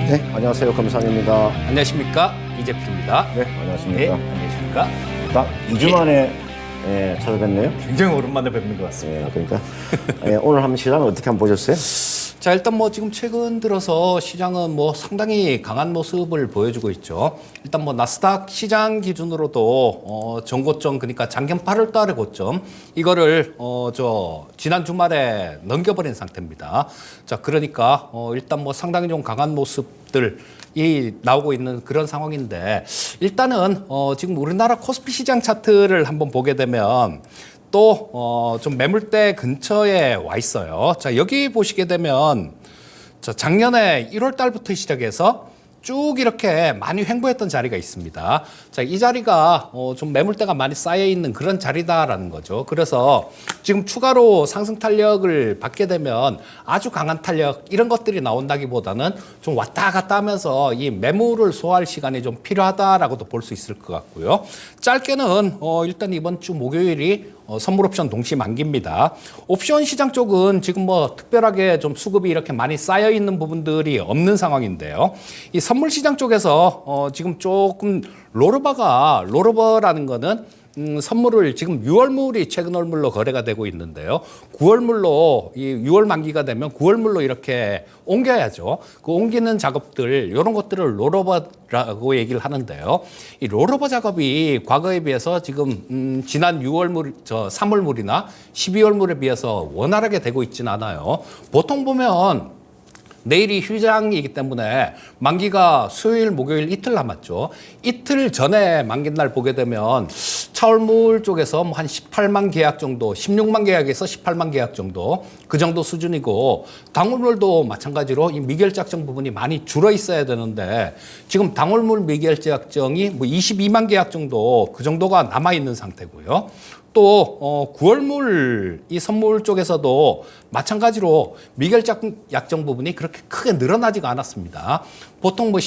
네, 안녕하세요. 검상입니다. 안녕하십니까, 이재필입니다. 네, 안녕하십니까. 네, 안녕하십니까. 딱 2주 만에 찾아뵙네요. 굉장히 오랜만에 뵙는 것 같습니다. 그러니까 오늘 한번 시장을 어떻게 한번 보셨어요? 자, 일단 뭐 지금 최근 들어서 시장은 뭐 상당히 강한 모습을 보여주고 있죠. 일단 뭐 나스닥 시장 기준으로도 전고점, 그러니까 작년 8월 달의 고점 이거를 지난 주말에 넘겨버린 상태입니다. 자, 그러니까 일단 뭐 상당히 좀 강한 모습들이 나오고 있는 그런 상황인데, 일단은 지금 우리나라 코스피 시장 차트를 한번 보게 되면 또 좀 매물대 근처에 와 있어요. 자, 여기 보시게 되면 작년에 1월 달부터 시작해서 쭉 이렇게 많이 횡보했던 자리가 있습니다. 자, 이 자리가 좀 매물대가 많이 쌓여 있는 그런 자리다라는 거죠. 그래서 지금 추가로 상승 탄력을 받게 되면 아주 강한 탄력 이런 것들이 나온다기보다는 좀 왔다 갔다 하면서 이 매물을 소화할 시간이 좀 필요하다라고도 볼 수 있을 것 같고요. 짧게는 일단 이번 주 목요일이 선물 옵션 동시 만기입니다. 옵션 시장 쪽은 지금 뭐 특별하게 좀 수급이 이렇게 많이 쌓여 있는 부분들이 없는 상황인데요. 이 선물 시장 쪽에서 지금 조금 롤오버라는 거는 선물을 지금 6월물이 최근 월물로 거래가 되고 있는데요. 9월물로 이 6월 만기가 되면 9월물로 이렇게 옮겨야죠. 그 옮기는 작업들 이런 것들을 롤오버라고 얘기를 하는데요. 이 롤오버 작업이 과거에 비해서 지금 지난 6월물, 3월물이나 12월물에 비해서 원활하게 되고 있지는 않아요. 보통 보면 내일이 휴장이기 때문에 만기가 수요일, 목요일 이틀 남았죠. 이틀 전에 만기 날 보게 되면 차월물 쪽에서 한 18만 계약 정도, 16만 계약에서 18만 계약 정도 그 정도 수준이고, 당월물도 마찬가지로 이 미결작정 부분이 많이 줄어 있어야 되는데 지금 당월물 미결작정이 뭐 22만 계약 정도 그 정도가 남아 있는 상태고요. 또 9월물 이 선물 쪽에서도 마찬가지로 미결약정 부분이 그렇게 크게 늘어나지가 않았습니다. 보통 뭐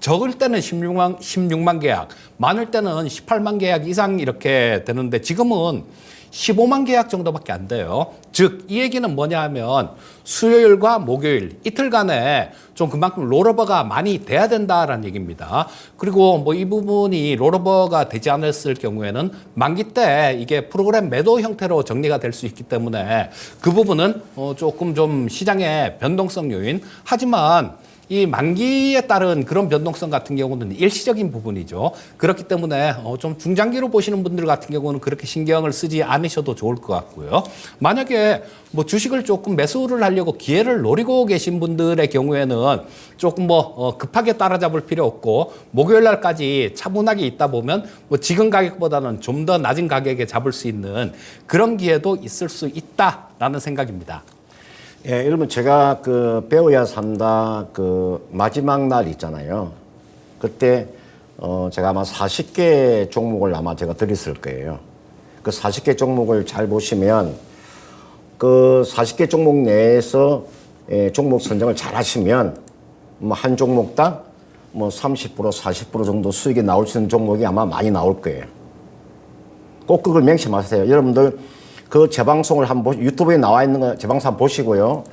적을 때는 16만 계약, 많을 때는 18만 계약 이상 이렇게 되는데 지금은 15만 계약 정도밖에 안 돼요. 즉, 이 얘기는 뭐냐 하면 수요일과 목요일 이틀간에 좀 그만큼 롤오버가 많이 돼야 된다라는 얘기입니다. 그리고 뭐 이 부분이 롤오버가 되지 않았을 경우에는 만기 때 이게 프로그램 매도 형태로 정리가 될 수 있기 때문에 그 부분은 조금 좀 시장의 변동성 요인, 하지만 이 만기에 따른 그런 변동성 같은 경우는 일시적인 부분이죠. 그렇기 때문에 좀 중장기로 보시는 분들 같은 경우는 그렇게 신경을 쓰지 않으셔도 좋을 것 같고요. 만약에 뭐 주식을 조금 매수를 하려고 기회를 노리고 계신 분들의 경우에는 조금 뭐 급하게 따라잡을 필요 없고, 목요일 날까지 차분하게 있다 보면 뭐 지금 가격보다는 좀 더 낮은 가격에 잡을 수 있는 그런 기회도 있을 수 있다라는 생각입니다. 예, 여러분 제가 그 배워야 산다 그 마지막 날 있잖아요. 그때 제가 아마 40개 종목을 아마 제가 드렸을 거예요. 그 40개 종목을 잘 보시면 그 40개 종목 내에서 종목 선정을 잘 하시면 뭐 한 종목당 뭐 30% 40% 정도 수익이 나올 수 있는 종목이 아마 많이 나올 거예요. 꼭 그걸 명심하세요. 여러분들 그 재방송을 한번 유튜브에 나와 있는 거 재방송 한번 보시고요.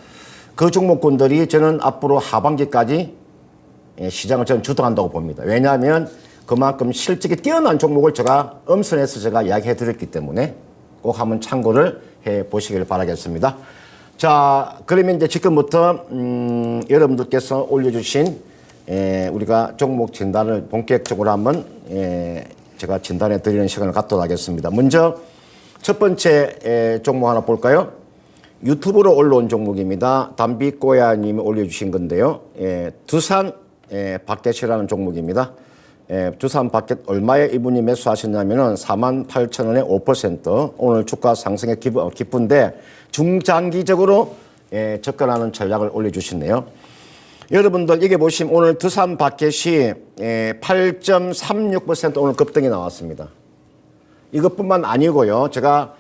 그 종목군들이 저는 앞으로 하반기까지 시장을 저는 주도한다고 봅니다. 왜냐하면 그만큼 실적이 뛰어난 종목을 제가 엄선해서 제가 이야기해 드렸기 때문에 꼭 한번 참고를 해 보시길 바라겠습니다. 자, 그러면 이제 지금부터 여러분들께서 올려주신 우리가 종목 진단을 본격적으로 한번 제가 진단해 드리는 시간을 갖도록 하겠습니다. 먼저 첫 번째 종목 하나 볼까요? 유튜브로 올라온 종목입니다. 담비꼬야님이 올려주신 건데요. 두산 바켓이라는 종목입니다. 두산 바켓 얼마에 이분이 매수하셨냐면은 48,000원에 5%. 오늘 주가 상승에 기쁜데 중장기적으로 접근하는 전략을 올려주시네요. 여러분들 이게 보시면 오늘 두산 바켓이 8.36% 오늘 급등이 나왔습니다. 이것뿐만 아니고요. 제가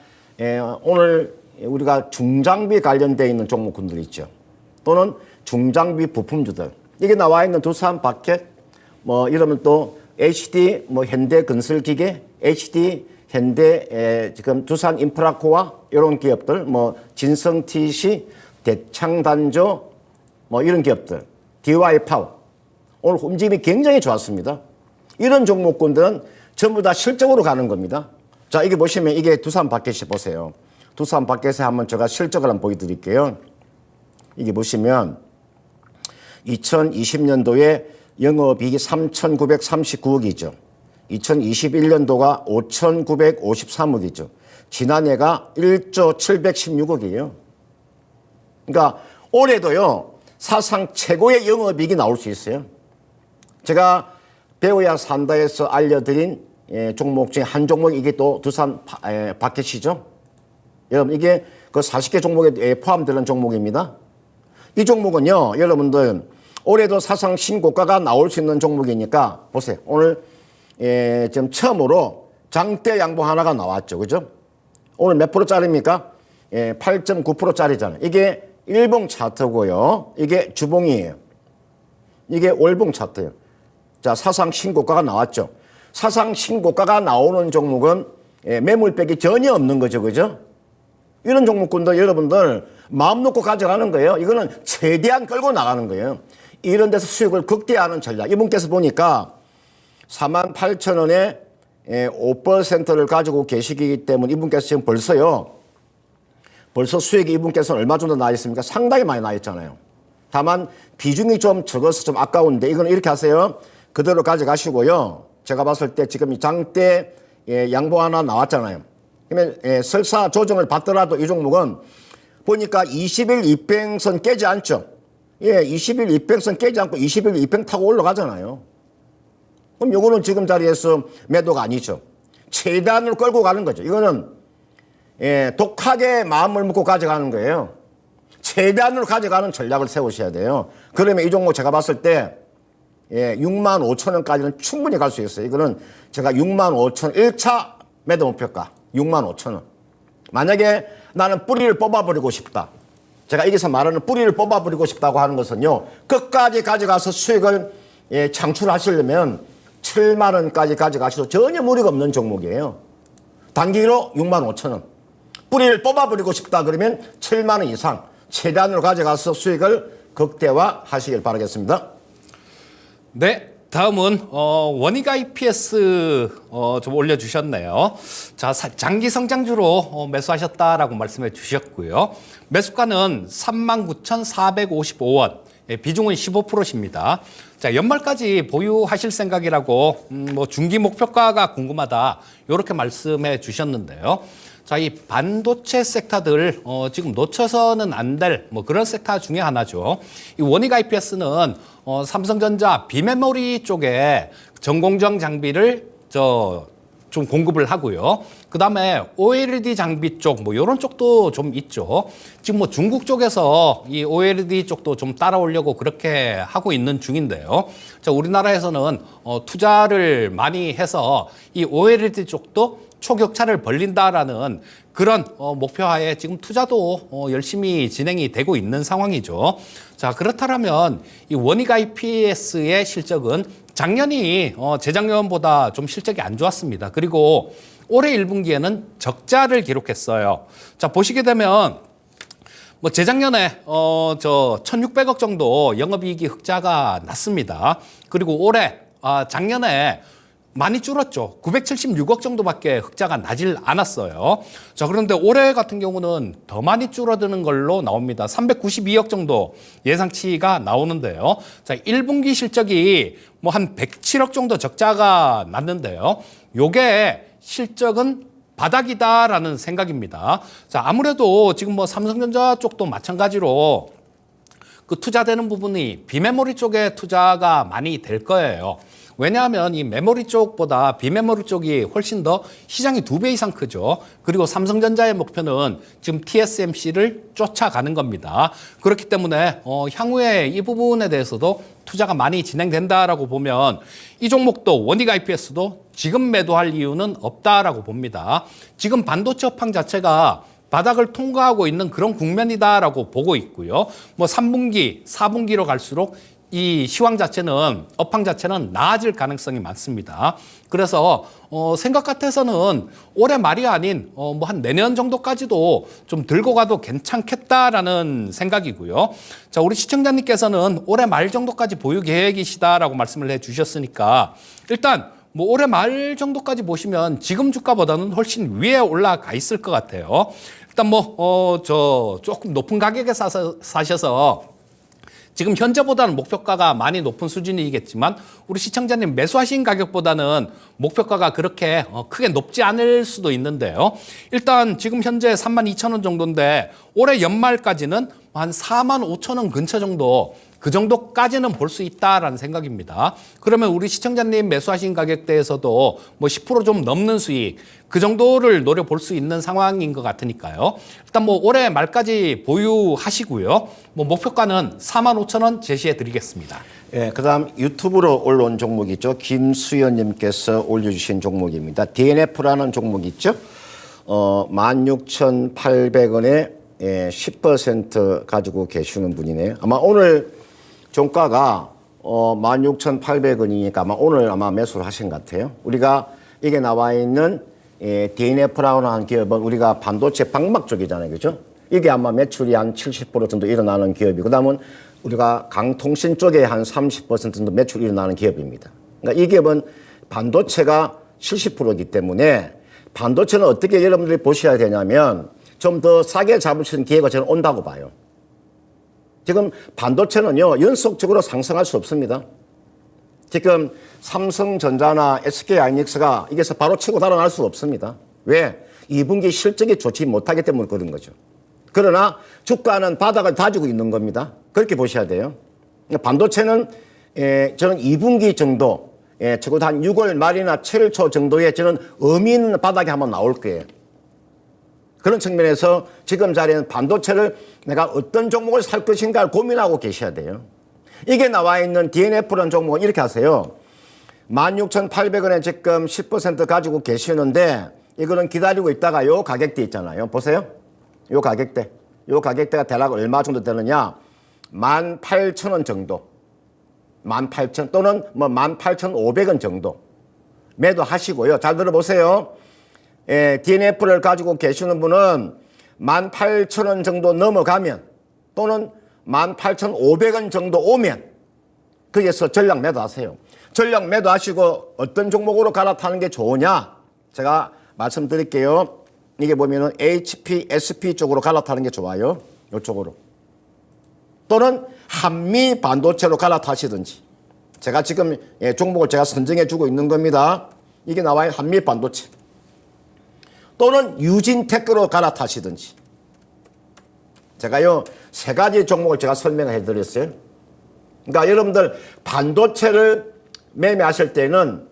오늘 우리가 중장비 관련되어 있는 종목군들 있죠. 또는 중장비 부품주들. 이게 나와 있는 두산 바켓, 뭐 이러면 또 HD, 뭐 현대건설기계, HD 현대, 지금 두산 인프라코아 이런 기업들, 뭐 진성 TC, 대창단조 뭐 이런 기업들, DY 파워 오늘 움직임이 굉장히 좋았습니다. 이런 종목군들은 전부 다 실적으로 가는 겁니다. 자, 이게 보시면 이게 두산 바켓이 보세요. 두산 바켓에 한번 제가 실적을 한번 보여드릴게요. 이게 보시면 2020년도에 영업이익이 3,939억이죠. 2021년도가 5,953억이죠. 지난해가 1조 716억이에요. 그러니까 올해도요, 사상 최고의 영업이익이 나올 수 있어요. 제가 배워야 산다에서 알려드린 종목 중에 한 종목이 이게 또 두산 바켓이죠. 여러분, 이게 그 40개 종목에 포함되는 종목입니다. 이 종목은요, 여러분들, 올해도 사상 신고가가 나올 수 있는 종목이니까, 보세요. 오늘, 지금 처음으로 장대 양봉 하나가 나왔죠. 그죠? 오늘 몇 프로짜리입니까? 8.9%짜리잖아요. 이게 일봉 차트고요. 이게 주봉이에요. 이게 월봉 차트예요. 자, 사상 신고가가 나왔죠. 사상 신고가가 나오는 종목은 매물백이 전혀 없는 거죠. 그죠? 이런 종목군도 여러분들 마음 놓고 가져가는 거예요. 이거는 최대한 끌고 나가는 거예요. 이런 데서 수익을 극대화하는 전략. 이분께서 보니까 48,000원에 5%를 가지고 계시기 때문에 이분께서 지금 벌써 수익이 이분께서는 얼마 정도 나 있습니까? 상당히 많이 나 있잖아요. 다만 비중이 좀 적어서 좀 아까운데 이거는 이렇게 하세요. 그대로 가져가시고요. 제가 봤을 때 지금 이 장대 양보 하나 나왔잖아요. 그러면 설사 조정을 받더라도 이 종목은 보니까 20일 이평선 깨지 않죠. 20일 이평선 깨지 않고 20일 이평 타고 올라가잖아요. 그럼 요거는 지금 자리에서 매도가 아니죠. 최단으로 끌고 가는 거죠. 이거는 독하게 마음을 먹고 가져가는 거예요. 최단으로 가져가는 전략을 세우셔야 돼요. 그러면 이 종목 제가 봤을 때 65,000원까지는 충분히 갈 수 있어요. 이거는 제가 65,000원 1차 매도 목표가 65,000원. 만약에 나는 뿌리를 뽑아버리고 싶다. 제가 여기서 말하는 뿌리를 뽑아버리고 싶다고 하는 것은요. 끝까지 가져가서 수익을 창출하시려면 7만 원까지 가져가셔도 전혀 무리가 없는 종목이에요. 단기로 65,000원. 뿌리를 뽑아버리고 싶다 그러면 7만 원 이상 최단으로 가져가서 수익을 극대화하시길 바라겠습니다. 네, 다음은 원익 IPS 좀 올려주셨네요. 자, 장기 성장주로 매수하셨다라고 말씀해 주셨고요. 매수가는 39,455원, 비중은 15%입니다. 자, 연말까지 보유하실 생각이라고 뭐 중기 목표가가 궁금하다 이렇게 말씀해 주셨는데요. 자, 이 반도체 섹터들 지금 놓쳐서는 안 될 뭐 그런 섹터 중에 하나죠. 이 원익 IPS는 삼성전자 비메모리 쪽에 전공정 장비를 좀 공급을 하고요. 그 다음에 OLED 장비 쪽, 뭐 이런 쪽도 좀 있죠. 지금 뭐 중국 쪽에서 이 OLED 쪽도 좀 따라오려고 그렇게 하고 있는 중인데요. 자, 우리나라에서는 투자를 많이 해서 이 OLED 쪽도 초격차를 벌린다라는 그런 목표하에 지금 투자도 열심히 진행이 되고 있는 상황이죠. 자, 그렇다면 이 원익 IPS의 실적은 작년이 재작년보다 좀 실적이 안 좋았습니다. 그리고 올해 1분기에는 적자를 기록했어요. 자, 보시게 되면 뭐 재작년에 1,600억 정도 영업이익이 흑자가 났습니다. 그리고 올해 작년에 많이 줄었죠. 976억 정도밖에 흑자가 나질 않았어요. 자, 그런데 올해 같은 경우는 더 많이 줄어드는 걸로 나옵니다. 392억 정도 예상치가 나오는데요. 자, 1분기 실적이 뭐 한 107억 정도 적자가 났는데요. 요게 실적은 바닥이다라는 생각입니다. 자, 아무래도 지금 뭐 삼성전자 쪽도 마찬가지로 그 투자되는 부분이 비메모리 쪽에 투자가 많이 될 거예요. 왜냐하면 이 메모리 쪽보다 비메모리 쪽이 훨씬 더 시장이 2배 이상 크죠. 그리고 삼성전자의 목표는 지금 TSMC를 쫓아가는 겁니다. 그렇기 때문에 향후에 이 부분에 대해서도 투자가 많이 진행된다라고 보면 이 종목도 원익 IPS도 지금 매도할 이유는 없다라고 봅니다. 지금 반도체 업황 자체가 바닥을 통과하고 있는 그런 국면이다라고 보고 있고요. 뭐 3분기, 4분기로 갈수록 이 시황 자체는 업황 자체는 나아질 가능성이 많습니다. 그래서 생각 같아서는 올해 말이 아닌 뭐 한 내년 정도까지도 좀 들고 가도 괜찮겠다라는 생각이고요. 자, 우리 시청자님께서는 올해 말 정도까지 보유 계획이시다라고 말씀을 해주셨으니까 일단 뭐 올해 말 정도까지 보시면 지금 주가보다는 훨씬 위에 올라가 있을 것 같아요. 일단 뭐 조금 높은 가격에 사셔서 지금 현재보다는 목표가가 많이 높은 수준이겠지만 우리 시청자님 매수하신 가격보다는 목표가가 그렇게 크게 높지 않을 수도 있는데요. 일단 지금 현재 32,000원 정도인데 올해 연말까지는 한 45,000원 근처 정도 그 정도까지는 볼 수 있다라는 생각입니다. 그러면 우리 시청자님 매수하신 가격대에서도 뭐 10% 좀 넘는 수익 그 정도를 노려볼 수 있는 상황인 것 같으니까요. 일단 뭐 올해 말까지 보유하시고요. 뭐 목표가는 45,000원 제시해 드리겠습니다. 예, 그다음 유튜브로 올라온 종목이 있죠. 김수연님께서 올려주신 종목입니다. DNF라는 종목이 있죠. 16,800원에 10% 가지고 계시는 분이네요. 아마 오늘 종가가 16,800원이니까 아마 오늘 아마 매수를 하신 것 같아요. 우리가 이게 나와 있는 DNF라고 하는 기업은 우리가 반도체 방막 쪽이잖아요. 그죠? 이게 아마 매출이 한 70% 정도 일어나는 기업이고 그다음은 우리가 강통신 쪽에 한 30% 정도 매출이 일어나는 기업입니다. 그러니까 이 기업은 반도체가 70%이기 때문에 반도체는 어떻게 여러분들이 보셔야 되냐면 좀 더 싸게 잡으시는 기회가 저는 온다고 봐요. 지금 반도체는요, 연속적으로 상승할 수 없습니다. 지금 삼성전자나 SK하이닉스가 이게서 바로 치고 달아날 수 없습니다. 왜? 2분기 실적이 좋지 못하기 때문에 그런 거죠. 그러나 주가는 바닥을 다지고 있는 겁니다. 그렇게 보셔야 돼요. 반도체는 저는 2분기 정도, 적어도 한 6월 말이나 7월 초 정도에 저는 의미 있는 바닥이 한번 나올 거예요. 그런 측면에서 지금 자리에는 반도체를 내가 어떤 종목을 살 것인가를 고민하고 계셔야 돼요. 이게 나와 있는 DNF라는 종목은 이렇게 하세요. 16,800원에 지금 10% 가지고 계시는데 이거는 기다리고 있다가 요 가격대 있잖아요. 보세요. 요 가격대. 요 가격대가 대략 얼마 정도 되느냐. 18,000원 정도. 18,000 또는 뭐 18,500원 정도. 매도하시고요. 잘 들어보세요. DNF를 가지고 계시는 분은 18,000원 정도 넘어가면 또는 18,500원 정도 오면 거기에서 전량 매도하세요. 전량 매도하시고 어떤 종목으로 갈아타는 게 좋으냐? 제가 말씀드릴게요. 이게 보면은 HP, SP 쪽으로 갈아타는 게 좋아요. 이쪽으로. 또는 한미 반도체로 갈아타시든지. 제가 지금 종목을 제가 선정해 주고 있는 겁니다. 이게 나와요. 한미 반도체. 또는 유진테크로 갈아타시든지. 제가요, 세 가지 종목을 제가 설명해 드렸어요. 그러니까 여러분들 반도체를 매매하실 때는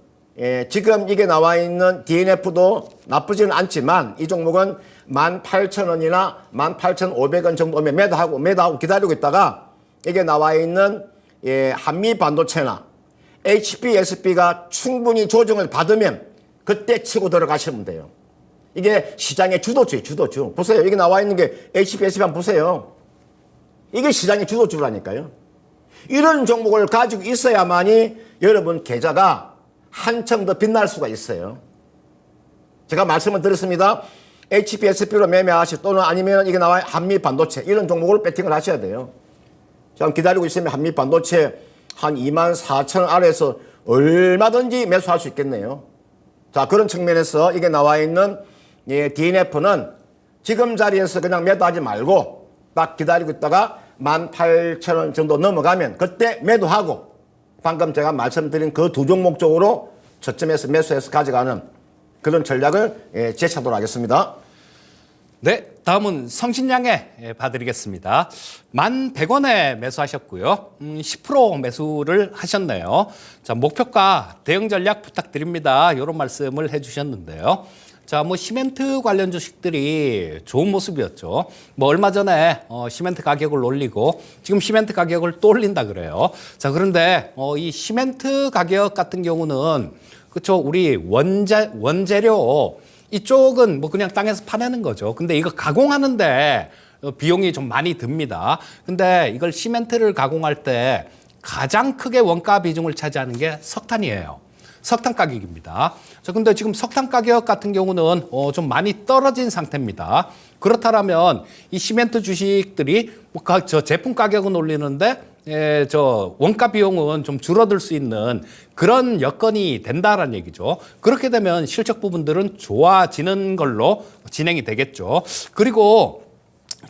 지금 이게 나와 있는 DNF도 나쁘지는 않지만 이 종목은 18,000원이나 18,500원 정도 오면 매도하고 기다리고 있다가 이게 나와 있는 한미 반도체나 HP, SP가 충분히 조정을 받으면 그때 치고 들어가시면 돼요. 이게 시장의 주도주예요, 주도주. 보세요. 이게 나와 있는 게 HP, SB 한번 보세요. 이게 시장의 주도주라니까요. 이런 종목을 가지고 있어야만이 여러분 계좌가 한층 더 빛날 수가 있어요. 제가 말씀을 드렸습니다. HP, SP로 매매하시 또는 아니면 이게 나와 한미 반도체 이런 종목을 배팅을 하셔야 돼요. 지금 기다리고 있으면 한미 반도체 한 24,000원 아래에서 얼마든지 매수할 수 있겠네요. 자, 그런 측면에서 이게 나와 있는 DNF는 지금 자리에서 그냥 매도하지 말고 딱 기다리고 있다가 18,000원 정도 넘어가면 그때 매도하고 방금 제가 말씀드린 그 두 종목 쪽으로 저점에서 매수해서 가져가는 그런 전략을 제시하도록 하겠습니다. 네, 다음은 성신양에 봐드리겠습니다. 1,100원에 매수하셨고요. 10% 매수를 하셨네요. 자, 목표가 대응 전략 부탁드립니다. 이런 말씀을 해주셨는데요. 자, 뭐 시멘트 관련 주식들이 좋은 모습이었죠. 뭐 얼마 전에 시멘트 가격을 올리고 지금 시멘트 가격을 또 올린다 그래요. 자, 그런데 이 시멘트 가격 같은 경우는 그렇죠. 우리 원재료 이쪽은 뭐 그냥 땅에서 파내는 거죠. 근데 이거 가공하는데 비용이 좀 많이 듭니다. 근데 이걸 시멘트를 가공할 때 가장 크게 원가 비중을 차지하는 게 석탄이에요. 석탄 가격입니다. 자, 근데 지금 석탄 가격 같은 경우는 좀 많이 떨어진 상태입니다. 그렇다면 이 시멘트 주식들이 저 제품 가격은 올리는데 저 원가 비용은 좀 줄어들 수 있는 그런 여건이 된다라는 얘기죠. 그렇게 되면 실적 부분들은 좋아지는 걸로 진행이 되겠죠. 그리고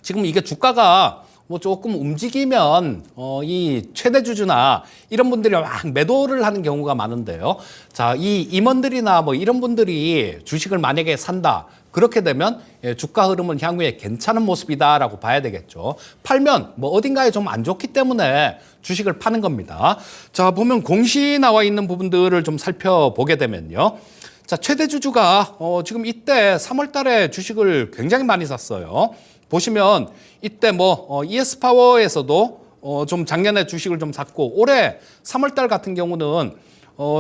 지금 이게 주가가 뭐 조금 움직이면 이 최대 주주나 이런 분들이 막 매도를 하는 경우가 많은데요. 자, 이 임원들이나 뭐 이런 분들이 주식을 만약에 산다. 그렇게 되면 주가 흐름은 향후에 괜찮은 모습이다라고 봐야 되겠죠. 팔면 뭐 어딘가에 좀 안 좋기 때문에 주식을 파는 겁니다. 자, 보면 공시 나와 있는 부분들을 좀 살펴보게 되면요. 자, 최대 주주가 지금 이때 3월 달에 주식을 굉장히 많이 샀어요. 보시면 이때 뭐 ES파워에서도 좀 작년에 주식을 좀 샀고 올해 3월 달 같은 경우는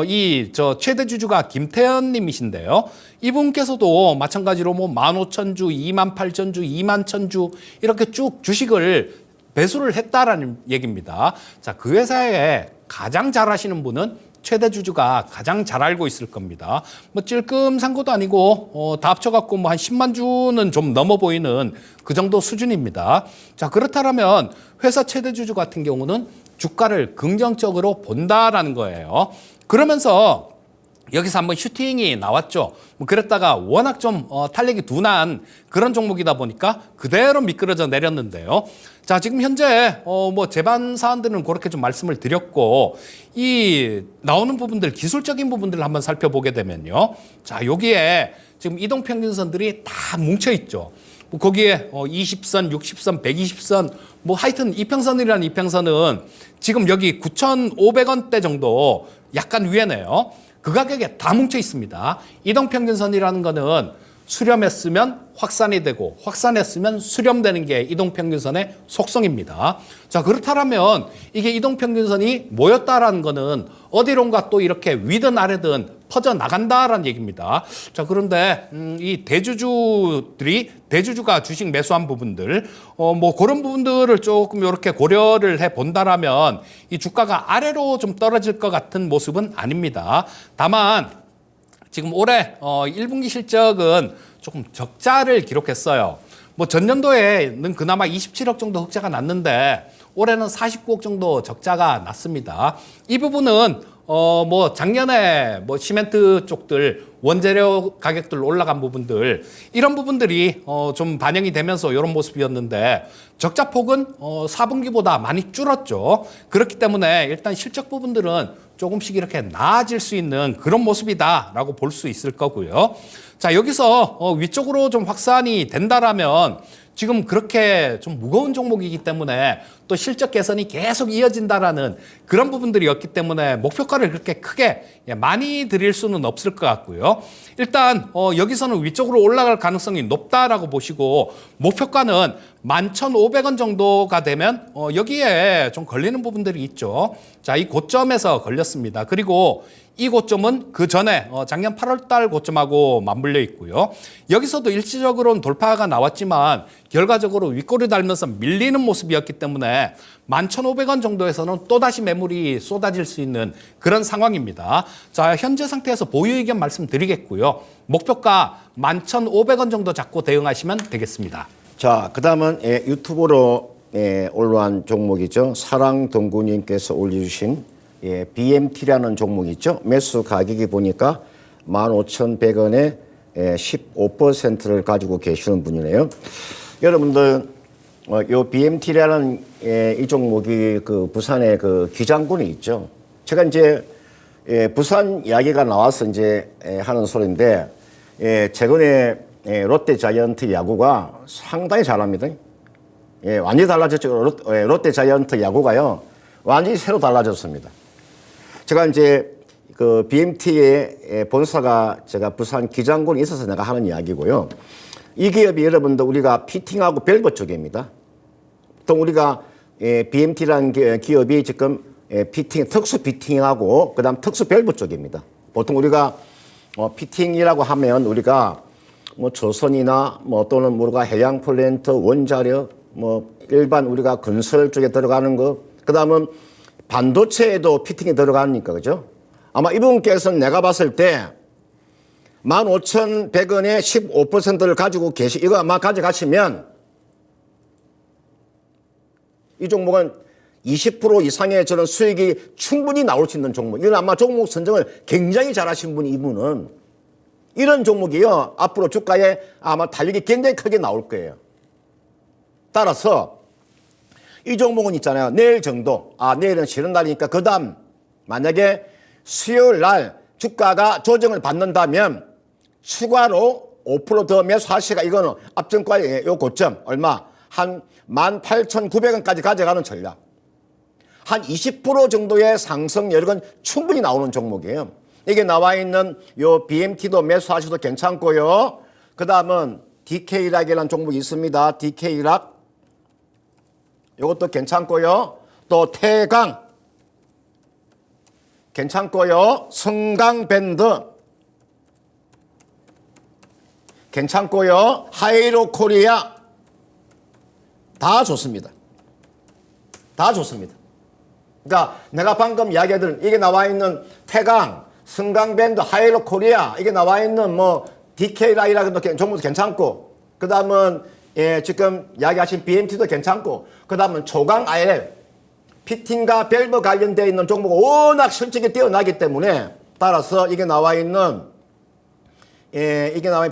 이 저 최대 주주가 김태현 님이신데요. 이분께서도 마찬가지로 뭐 15,000주, 28,000주, 21,000주 이렇게 쭉 주식을 배수를 했다라는 얘기입니다. 자, 그 회사에 가장 잘하시는 분은 최대 주주가 가장 잘 알고 있을 겁니다. 뭐 찔끔 산 것도 아니고 다 합쳐갖고 뭐 한 10만 주는 좀 넘어 보이는 그 정도 수준입니다. 자, 그렇다면 회사 최대 주주 같은 경우는 주가를 긍정적으로 본다라는 거예요. 그러면서 여기서 한번 슈팅이 나왔죠. 뭐 그랬다가 워낙 좀 탄력이 둔한 그런 종목이다 보니까 그대로 미끄러져 내렸는데요. 자, 지금 현재 뭐 제반 사안들은 그렇게 좀 말씀을 드렸고 이 나오는 부분들 기술적인 부분들을 한번 살펴보게 되면요. 자, 여기에 지금 이동평균선들이 다 뭉쳐 있죠. 뭐 거기에 20선, 60선, 120선 뭐 하여튼 이평선이라는 이평선은 지금 여기 9,500원대 정도 약간 위에네요. 그 가격에 다 뭉쳐 있습니다. 이동평균선이라는 거는 수렴했으면 확산이 되고 확산했으면 수렴되는 게 이동평균선의 속성입니다. 자, 그렇다면 이게 이동평균선이 모였다라는 거는 어디론가 또 이렇게 위든 아래든 퍼져 나간다라는 얘기입니다. 자, 그런데 이 대주주가 주식 매수한 부분들 뭐 그런 부분들을 조금 이렇게 고려를 해 본다라면 이 주가가 아래로 좀 떨어질 것 같은 모습은 아닙니다. 다만 지금 올해 1분기 실적은 조금 적자를 기록했어요. 뭐 전년도에는 그나마 27억 정도 흑자가 났는데 올해는 49억 정도 적자가 났습니다. 이 부분은 뭐 작년에 뭐 시멘트 쪽들 원재료 가격들 올라간 부분들 이런 부분들이 좀 반영이 되면서 이런 모습이었는데 적자 폭은 4분기보다 많이 줄었죠. 그렇기 때문에 일단 실적 부분들은 조금씩 이렇게 나아질 수 있는 그런 모습이다라고 볼 수 있을 거고요. 자, 여기서 위쪽으로 좀 확산이 된다라면 지금 그렇게 좀 무거운 종목이기 때문에 또 실적 개선이 계속 이어진다라는 그런 부분들이었기 때문에 목표가를 그렇게 크게 많이 드릴 수는 없을 것 같고요. 일단 여기서는 위쪽으로 올라갈 가능성이 높다라고 보시고 목표가는 11,500원 정도가 되면 여기에 좀 걸리는 부분들이 있죠. 자, 이 고점에서 걸렸습니다. 그리고 이 고점은 그 전에 작년 8월 달 고점하고 맞물려 있고요. 여기서도 일시적으로는 돌파가 나왔지만 결과적으로 윗꼬리 달면서 밀리는 모습이었기 때문에 11,500원 정도에서는 또다시 매물이 쏟아질 수 있는 그런 상황입니다. 자, 현재 상태에서 보유 의견 말씀드리겠고요. 목표가 11,500원 정도 잡고 대응하시면 되겠습니다. 자, 그 다음은 유튜브로 올라온 종목이죠. 사랑동구님께서 올려주신 BMT라는 종목이 있죠. 매수 가격이 보니까 15,100원에 15%를 가지고 계시는 분이네요. 여러분들, 요 BMT라는 이 종목이 그 부산에 그 기장군이 있죠. 제가 이제 부산 이야기가 나와서 이제 하는 소리인데, 최근에 롯데 자이언트 야구가 상당히 잘합니다. 완전히 달라졌죠. 롯데 자이언트 야구가요. 완전히 새로 달라졌습니다. 제가 이제 그 BMT의 본사가 제가 부산 기장군에 있어서 내가 하는 이야기고요. 이 기업이 여러분들 우리가 피팅하고 밸브 쪽입니다. 보통 우리가 BMT라는 기업이 지금 특수 피팅하고 그다음 특수 밸브 쪽입니다. 보통 우리가 피팅이라고 하면 우리가 뭐 조선이나 뭐 또는 우리가 해양 플랜트, 원자력, 뭐 일반 우리가 건설 쪽에 들어가는 거, 그다음은 반도체에도 피팅이 들어가니까, 그죠? 아마 이분께서는 내가 봤을 때 15,100원에 15%를 가지고 이거 아마 가져가시면 이 종목은 20% 이상의 저는 수익이 충분히 나올 수 있는 종목. 이건 아마 종목 선정을 굉장히 잘하신 분이 이분은 이런 종목이요. 앞으로 주가에 아마 달리기 굉장히 크게 나올 거예요. 따라서 이 종목은 있잖아요. 내일 정도. 내일은 쉬는 날이니까 그 다음 만약에 수요일 날 주가가 조정을 받는다면 추가로 5%더 매수하시가 이거는 앞전과의 요 고점 얼마? 한 18,900원까지 가져가는 전략. 한 20% 정도의 상승 여력은 충분히 나오는 종목이에요. 이게 나와 있는 요 BMT도 매수하셔도 괜찮고요. 그 다음은 DK락이라는 종목이 있습니다. DK락. 요것도 괜찮고요. 또 태강. 괜찮고요. 성강밴드. 괜찮고요. 하이로코리아. 다 좋습니다. 다 좋습니다. 그러니까 내가 방금 이야기해드린 이게 나와 있는 태강, 승강밴드, 하이로코리아 이게 나와 있는 뭐 DK라이라도 종목도 괜찮고 그 다음은 지금 이야기하신 BMT도 괜찮고 그 다음은 조강 피팅과 밸브 관련되어 있는 종목은 워낙 실적이 뛰어나기 때문에 따라서 이게 나와 있는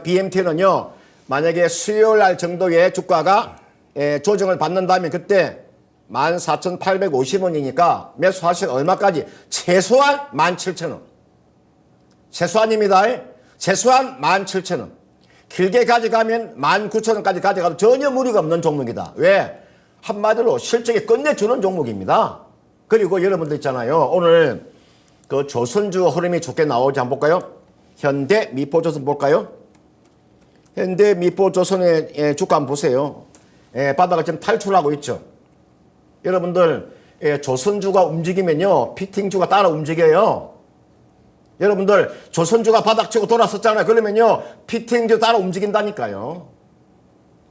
BMT는요 만약에 수요일 날 정도의 주가가 조정을 받는다면 그때 14,850원이니까 매수하시면 얼마까지? 최소한 17,000원. 최소한입니다. 최소한 17,000원. 길게 가져가면 19,000원까지 가져가도 전혀 무리가 없는 종목이다. 왜? 한마디로 실적이 끝내주는 종목입니다. 그리고 여러분들 있잖아요. 오늘 그 조선주 흐름이 좋게 나오지 한번 볼까요? 현대 미포조선 볼까요? 현대 미포조선의 주가 한번 보세요. 바닥을 지금 탈출하고 있죠. 여러분들 조선주가 움직이면요 피팅주가 따라 움직여요. 여러분들 조선주가 바닥치고 돌았었잖아요. 그러면요 피팅주 따라 움직인다니까요.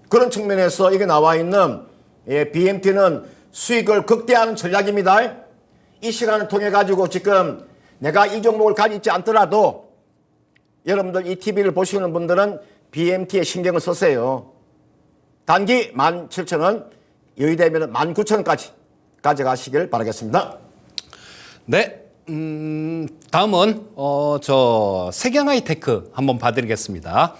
그런 측면에서 이게 나와 있는 BMT는 수익을 극대화하는 전략입니다. 이 시간을 통해 가지고 지금 내가 이 종목을 가지고 있지 않더라도 여러분들 이 TV를 보시는 분들은 BMT에 신경을 쓰세요. 단기 17,000원, 여의되면 19,000원까지 가져가시길 바라겠습니다. 네, 다음은 저 세경하이테크 한번 봐드리겠습니다.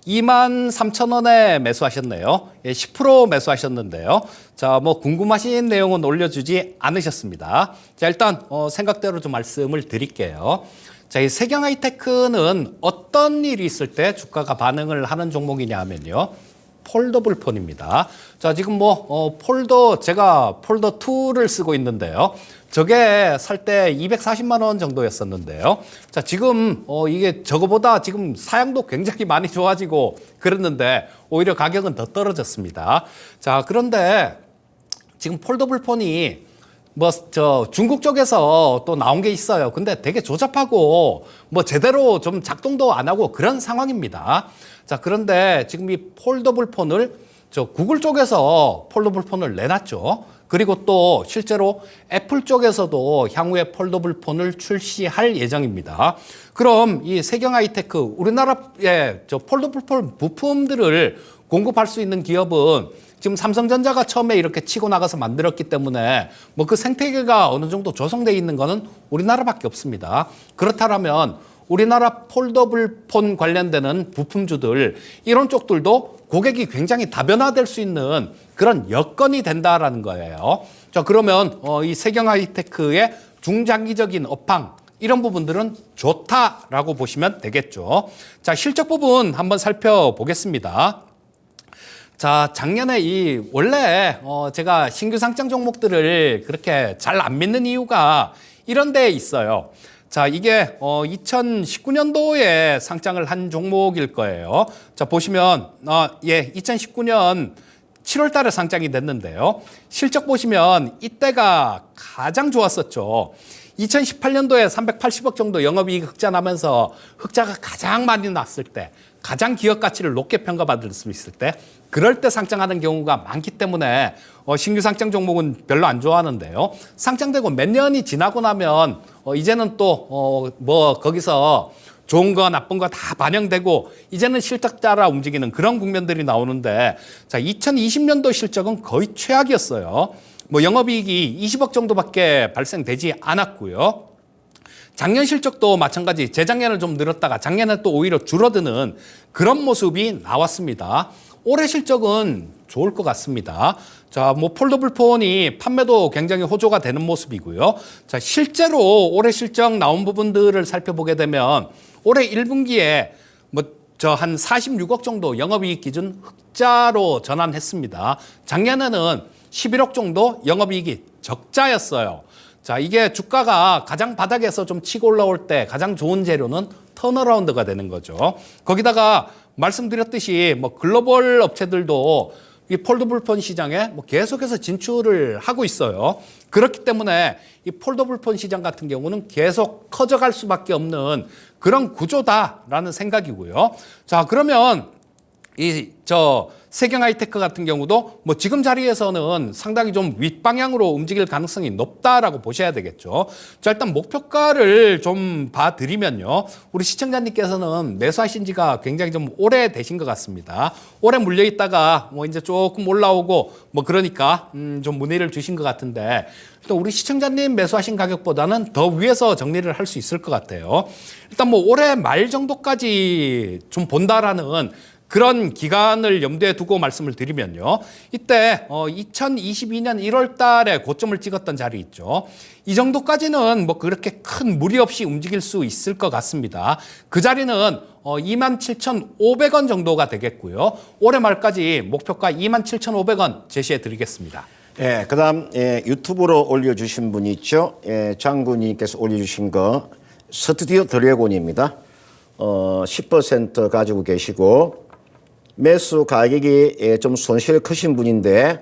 23,000원에 매수하셨네요. 10% 매수하셨는데요. 자, 뭐 궁금하신 내용은 올려주지 않으셨습니다. 자, 일단 생각대로 좀 말씀을 드릴게요. 자, 이 세경하이테크는 어떤 일이 있을 때 주가가 반응을 하는 종목이냐 하면요. 폴더블 폰입니다. 자, 지금 제가 폴더 2를 쓰고 있는데요. 저게 살 때 240만 원 정도였었는데요. 자, 지금 이게 저거보다 지금 사양도 굉장히 많이 좋아지고 그랬는데 오히려 가격은 더 떨어졌습니다. 자, 그런데 지금 폴더블 폰이 중국 쪽에서 또 나온 게 있어요. 근데 되게 조잡하고 제대로 좀 작동도 안 하고 그런 상황입니다. 자, 그런데 지금 이 폴더블 폰을 구글 쪽에서 폴더블 폰을 내놨죠. 그리고 또 실제로 애플 쪽에서도 향후에 폴더블 폰을 출시할 예정입니다. 그럼 이 세경하이테크 우리나라의 폴더블 폰 부품들을 공급할 수 있는 기업은 지금 삼성전자가 처음에 이렇게 치고 나가서 만들었기 때문에 그 생태계가 어느 정도 조성되어 있는 거는 우리나라밖에 없습니다. 그렇다면 우리나라 폴더블 폰 관련되는 부품주들 이런 쪽들도 고객이 굉장히 다변화될 수 있는 그런 여건이 된다라는 거예요. 자, 그러면 이 세경하이테크의 중장기적인 업황 이런 부분들은 좋다라고 보시면 되겠죠. 자, 실적 부분 한번 살펴보겠습니다. 자, 작년에 원래 제가 신규 상장 종목들을 그렇게 잘 안 믿는 이유가 이런 데에 있어요. 자, 이게 2019년도에 상장을 한 종목일 거예요. 자, 보시면 2019년 7월 달에 상장이 됐는데요. 실적 보시면 이때가 가장 좋았었죠. 2018년도에 380억 정도 영업이익 흑자 나면서 흑자가 가장 많이 났을 때, 가장 기업 가치를 높게 평가받을 수 있을 때, 그럴 때 상장하는 경우가 많기 때문에 신규 상장 종목은 별로 안 좋아하는데요. 상장되고 몇 년이 지나고 나면 이제는 또 뭐 거기서 좋은 거 나쁜 거 다 반영되고 이제는 실적 따라 움직이는 그런 국면들이 나오는데, 자, 2020년도 실적은 거의 최악이었어요. 뭐 영업이익이 20억 정도밖에 발생되지 않았고요. 작년 실적도 마찬가지, 재작년을 좀 늘었다가 작년에 또 오히려 줄어드는 그런 모습이 나왔습니다. 올해 실적은 좋을 것 같습니다. 자, 뭐 폴더블 폰이 판매도 굉장히 호조가 되는 모습이고요. 자, 실제로 올해 실적 나온 부분들을 살펴보게 되면 올해 1분기에 뭐 저 한 46억 정도 영업이익 기준 흑자로 전환했습니다. 작년에는 11억 정도 영업이익이 적자였어요. 자, 이게 주가가 가장 바닥에서 좀 치고 올라올 때 가장 좋은 재료는 턴어라운드가 되는 거죠. 거기다가 말씀드렸듯이 뭐 글로벌 업체들도 이 폴더블폰 시장에 뭐 계속해서 진출을 하고 있어요. 그렇기 때문에 이 폴더블폰 시장 같은 경우는 계속 커져갈 수밖에 없는 그런 구조다라는 생각이고요. 자, 그러면 세경 하이테크 같은 경우도 뭐 지금 자리에서는 상당히 좀 윗방향으로 움직일 가능성이 높다라고 보셔야 되겠죠. 자, 일단 목표가를 좀 봐드리면요. 우리 시청자님께서는 매수하신 지가 굉장히 좀 오래 되신 것 같습니다. 오래 물려있다가 뭐 이제 조금 올라오고 뭐 그러니까 좀 문의를 주신 것 같은데, 또 우리 시청자님 매수하신 가격보다는 더 위에서 정리를 할 수 있을 것 같아요. 일단 뭐 올해 말 정도까지 좀 본다라는 그런 기간을 염두에 두고 말씀을 드리면요. 이때 2022년 1월 달에 고점을 찍었던 자리 있죠. 이 정도까지는 뭐 그렇게 큰 무리 없이 움직일 수 있을 것 같습니다. 그 자리는 27,500원 정도가 되겠고요. 올해 말까지 목표가 27,500원 제시해 드리겠습니다. 예, 그다음 유튜브로 올려주신 분이 있죠. 장군님께서 올려주신 거 스튜디오 드래곤입니다. 10% 가지고 계시고 매수 가격이 좀 손실이 크신 분인데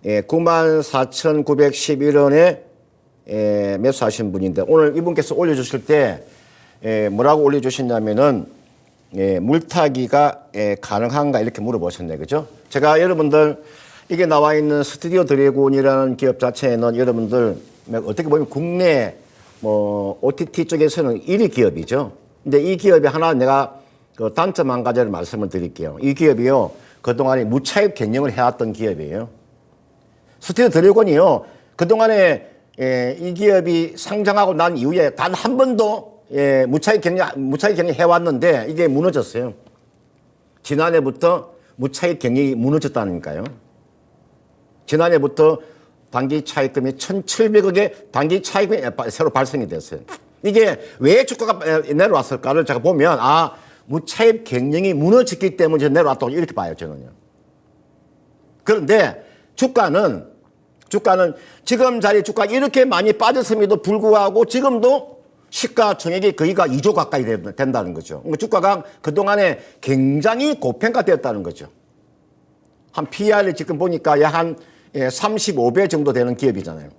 94,911원에 매수하신 분인데, 오늘 이분께서 올려주실 때 뭐라고 올려주셨냐면은 물타기가 가능한가 이렇게 물어보셨네, 그죠? 제가 여러분들 이게 나와 있는 스튜디오 드래곤이라는 기업 자체는 여러분들 어떻게 보면 국내 뭐 OTT 쪽에서는 1위 기업이죠. 근데 이 기업이 하나 내가 그 단점 한 가지를 말씀을 드릴게요. 이 기업이요, 그동안에 무차입 경영을 해왔던 기업이에요. 스튜디오 드래곤이요, 그동안에 이 기업이 상장하고 난 이후에 단 한 번도 무차입 경영 해왔는데 이게 무너졌어요. 지난해부터 무차입 경영이 무너졌다니까요. 지난해부터 단기 차익금이 1,700억의 단기 차익금이 새로 발생이 됐어요. 이게 왜 주가가 내려왔을까를 제가 보면, 무차입 경영이 무너졌기 때문에 내려왔다고 이렇게 봐요, 저는요. 그런데 주가는 지금 자리 주가 이렇게 많이 빠졌음에도 불구하고 지금도 시가총액이 거의가 2조 가까이 된다는 거죠. 주가가 그동안에 굉장히 고평가되었다는 거죠. 한 PR이 지금 보니까 약 한 35배 정도 되는 기업이잖아요.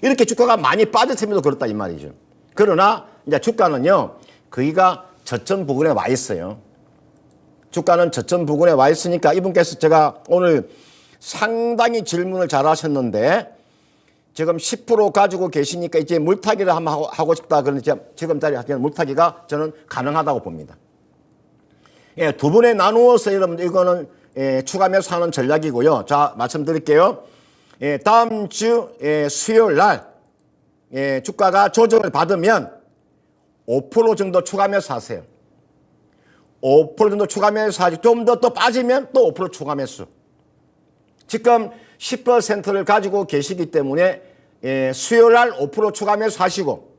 이렇게 주가가 많이 빠졌음에도 그렇다 이 말이죠. 그러나 이제 주가는요, 거의가 저점 부근에 와 있어요. 주가는 저점 부근에 와 있으니까 이분께서 제가 오늘 상당히 질문을 잘 하셨는데, 지금 10% 가지고 계시니까 이제 물타기를 한번 하고 싶다. 그러니까 지금 자리 물타기가 저는 가능하다고 봅니다. 두 번에 나누어서 여러분들 이거는 추가 매수하는 전략이고요. 자, 말씀드릴게요. 다음 주 수요일 날 주가가 조정을 받으면 5% 정도 추가 매수하세요. 5% 정도 추가 매수하지. 좀 더 또 빠지면 또 5% 추가 매수. 지금 10%를 가지고 계시기 때문에 수요일 날 5% 추가 매수하시고,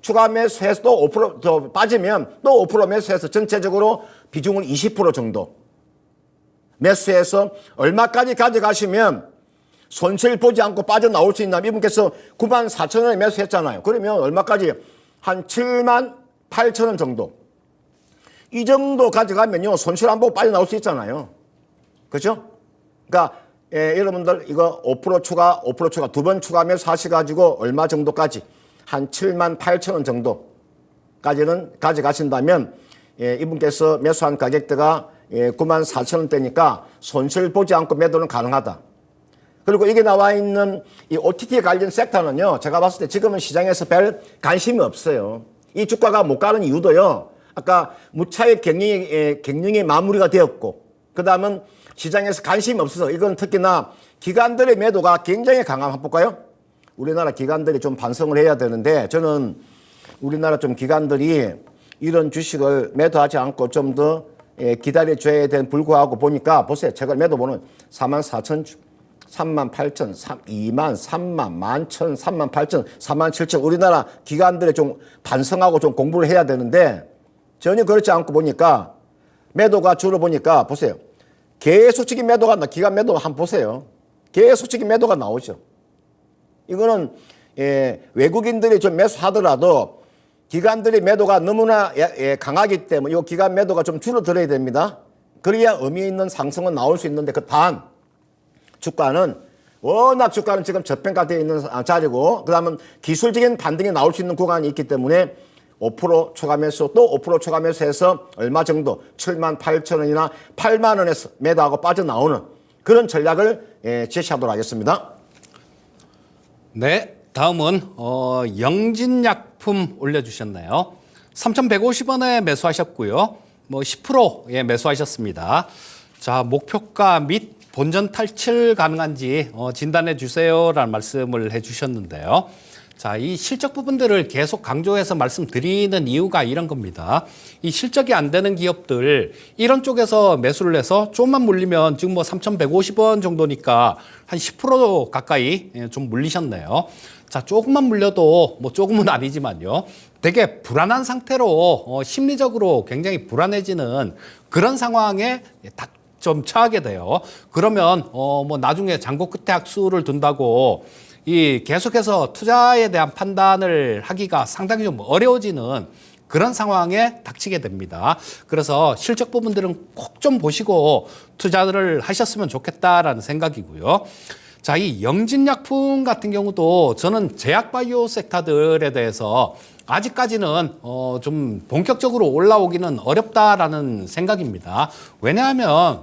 추가 매수해서 또 5% 더 빠지면 또 5% 매수해서 전체적으로 비중을 20% 정도 매수해서 얼마까지 가져가시면 손실 보지 않고 빠져나올 수 있나. 이분께서 94,000원에 매수했잖아요. 그러면 얼마까지? 한 78,000원 정도. 이 정도 가져가면요, 손실 안 보고 빠져나올 수 있잖아요. 그렇죠? 그러니까 여러분들 이거 5% 추가 두 번 추가 매수하셔가지고 얼마 정도까지? 한 7만 8천 원 정도까지는 가져가신다면 이분께서 매수한 가격대가 9만 4천 원대니까 손실 보지 않고 매도는 가능하다. 그리고 이게 나와 있는 이 OTT 관련 섹터는요, 제가 봤을 때 지금은 시장에서 별 관심이 없어요. 이 주가가 못 가는 이유도요, 아까 무차익 경영이 마무리가 되었고, 그 다음은 시장에서 관심이 없어서, 이건 특히나 기관들의 매도가 굉장히 강한, 한번 볼까요? 우리나라 기관들이 좀 반성을 해야 되는데, 저는 우리나라 좀 기관들이 이런 주식을 매도하지 않고 좀 더 기다려줘야 되는 불구하고 보니까, 보세요. 제가 매도보는 4만 4천 주. 3만 8천, 2만, 3만, 11,000, 3만 8천, 4만 7천. 우리나라 기관들이 좀 반성하고 좀 공부를 해야 되는데 전혀 그렇지 않고 보니까 매도가 줄어보니까 보세요. 계속적인 매도가 기관 매도 한번 보세요. 계속적인 매도가 나오죠. 이거는 외국인들이 좀 매수하더라도 기관들의 매도가 너무나 강하기 때문에 이 기관 매도가 좀 줄어들어야 됩니다. 그래야 의미 있는 상승은 나올 수 있는데 단 주가는 워낙 주가는 지금 저평가되어 있는 자리고 그다음은 기술적인 반등이 나올 수 있는 구간이 있기 때문에 5% 초과 매수 또 5% 초과 매수해서 얼마 정도 7만 8천 원이나 8만 원에서 매도하고 빠져나오는 그런 전략을 제시하도록 하겠습니다. 네, 다음은 영진약품 올려주셨네요. 3,150원에 매수하셨고요. 뭐 10%에 매수하셨습니다. 자, 목표가 및 본전 탈출 가능한지 진단해 주세요라는 말씀을 해주셨는데요. 자, 이 실적 부분들을 계속 강조해서 말씀드리는 이유가 이런 겁니다. 이 실적이 안 되는 기업들 이런 쪽에서 매수를 해서 조금만 물리면 지금 뭐 3,150원 정도니까 한 10% 가까이 좀 물리셨네요. 자, 조금만 물려도 뭐 조금은 아니지만요. 되게 불안한 상태로 심리적으로 굉장히 불안해지는 그런 상황에 좀 처하게 돼요. 그러면 뭐 나중에 잔고 끝에 악수를 둔다고 이 계속해서 투자에 대한 판단을 하기가 상당히 좀 어려워지는 그런 상황에 닥치게 됩니다. 그래서 실적 부분들은 꼭 좀 보시고 투자를 하셨으면 좋겠다라는 생각이고요. 자, 이 영진약품 같은 경우도 저는 제약바이오 섹터들에 대해서 아직까지는 좀 본격적으로 올라오기는 어렵다라는 생각입니다. 왜냐하면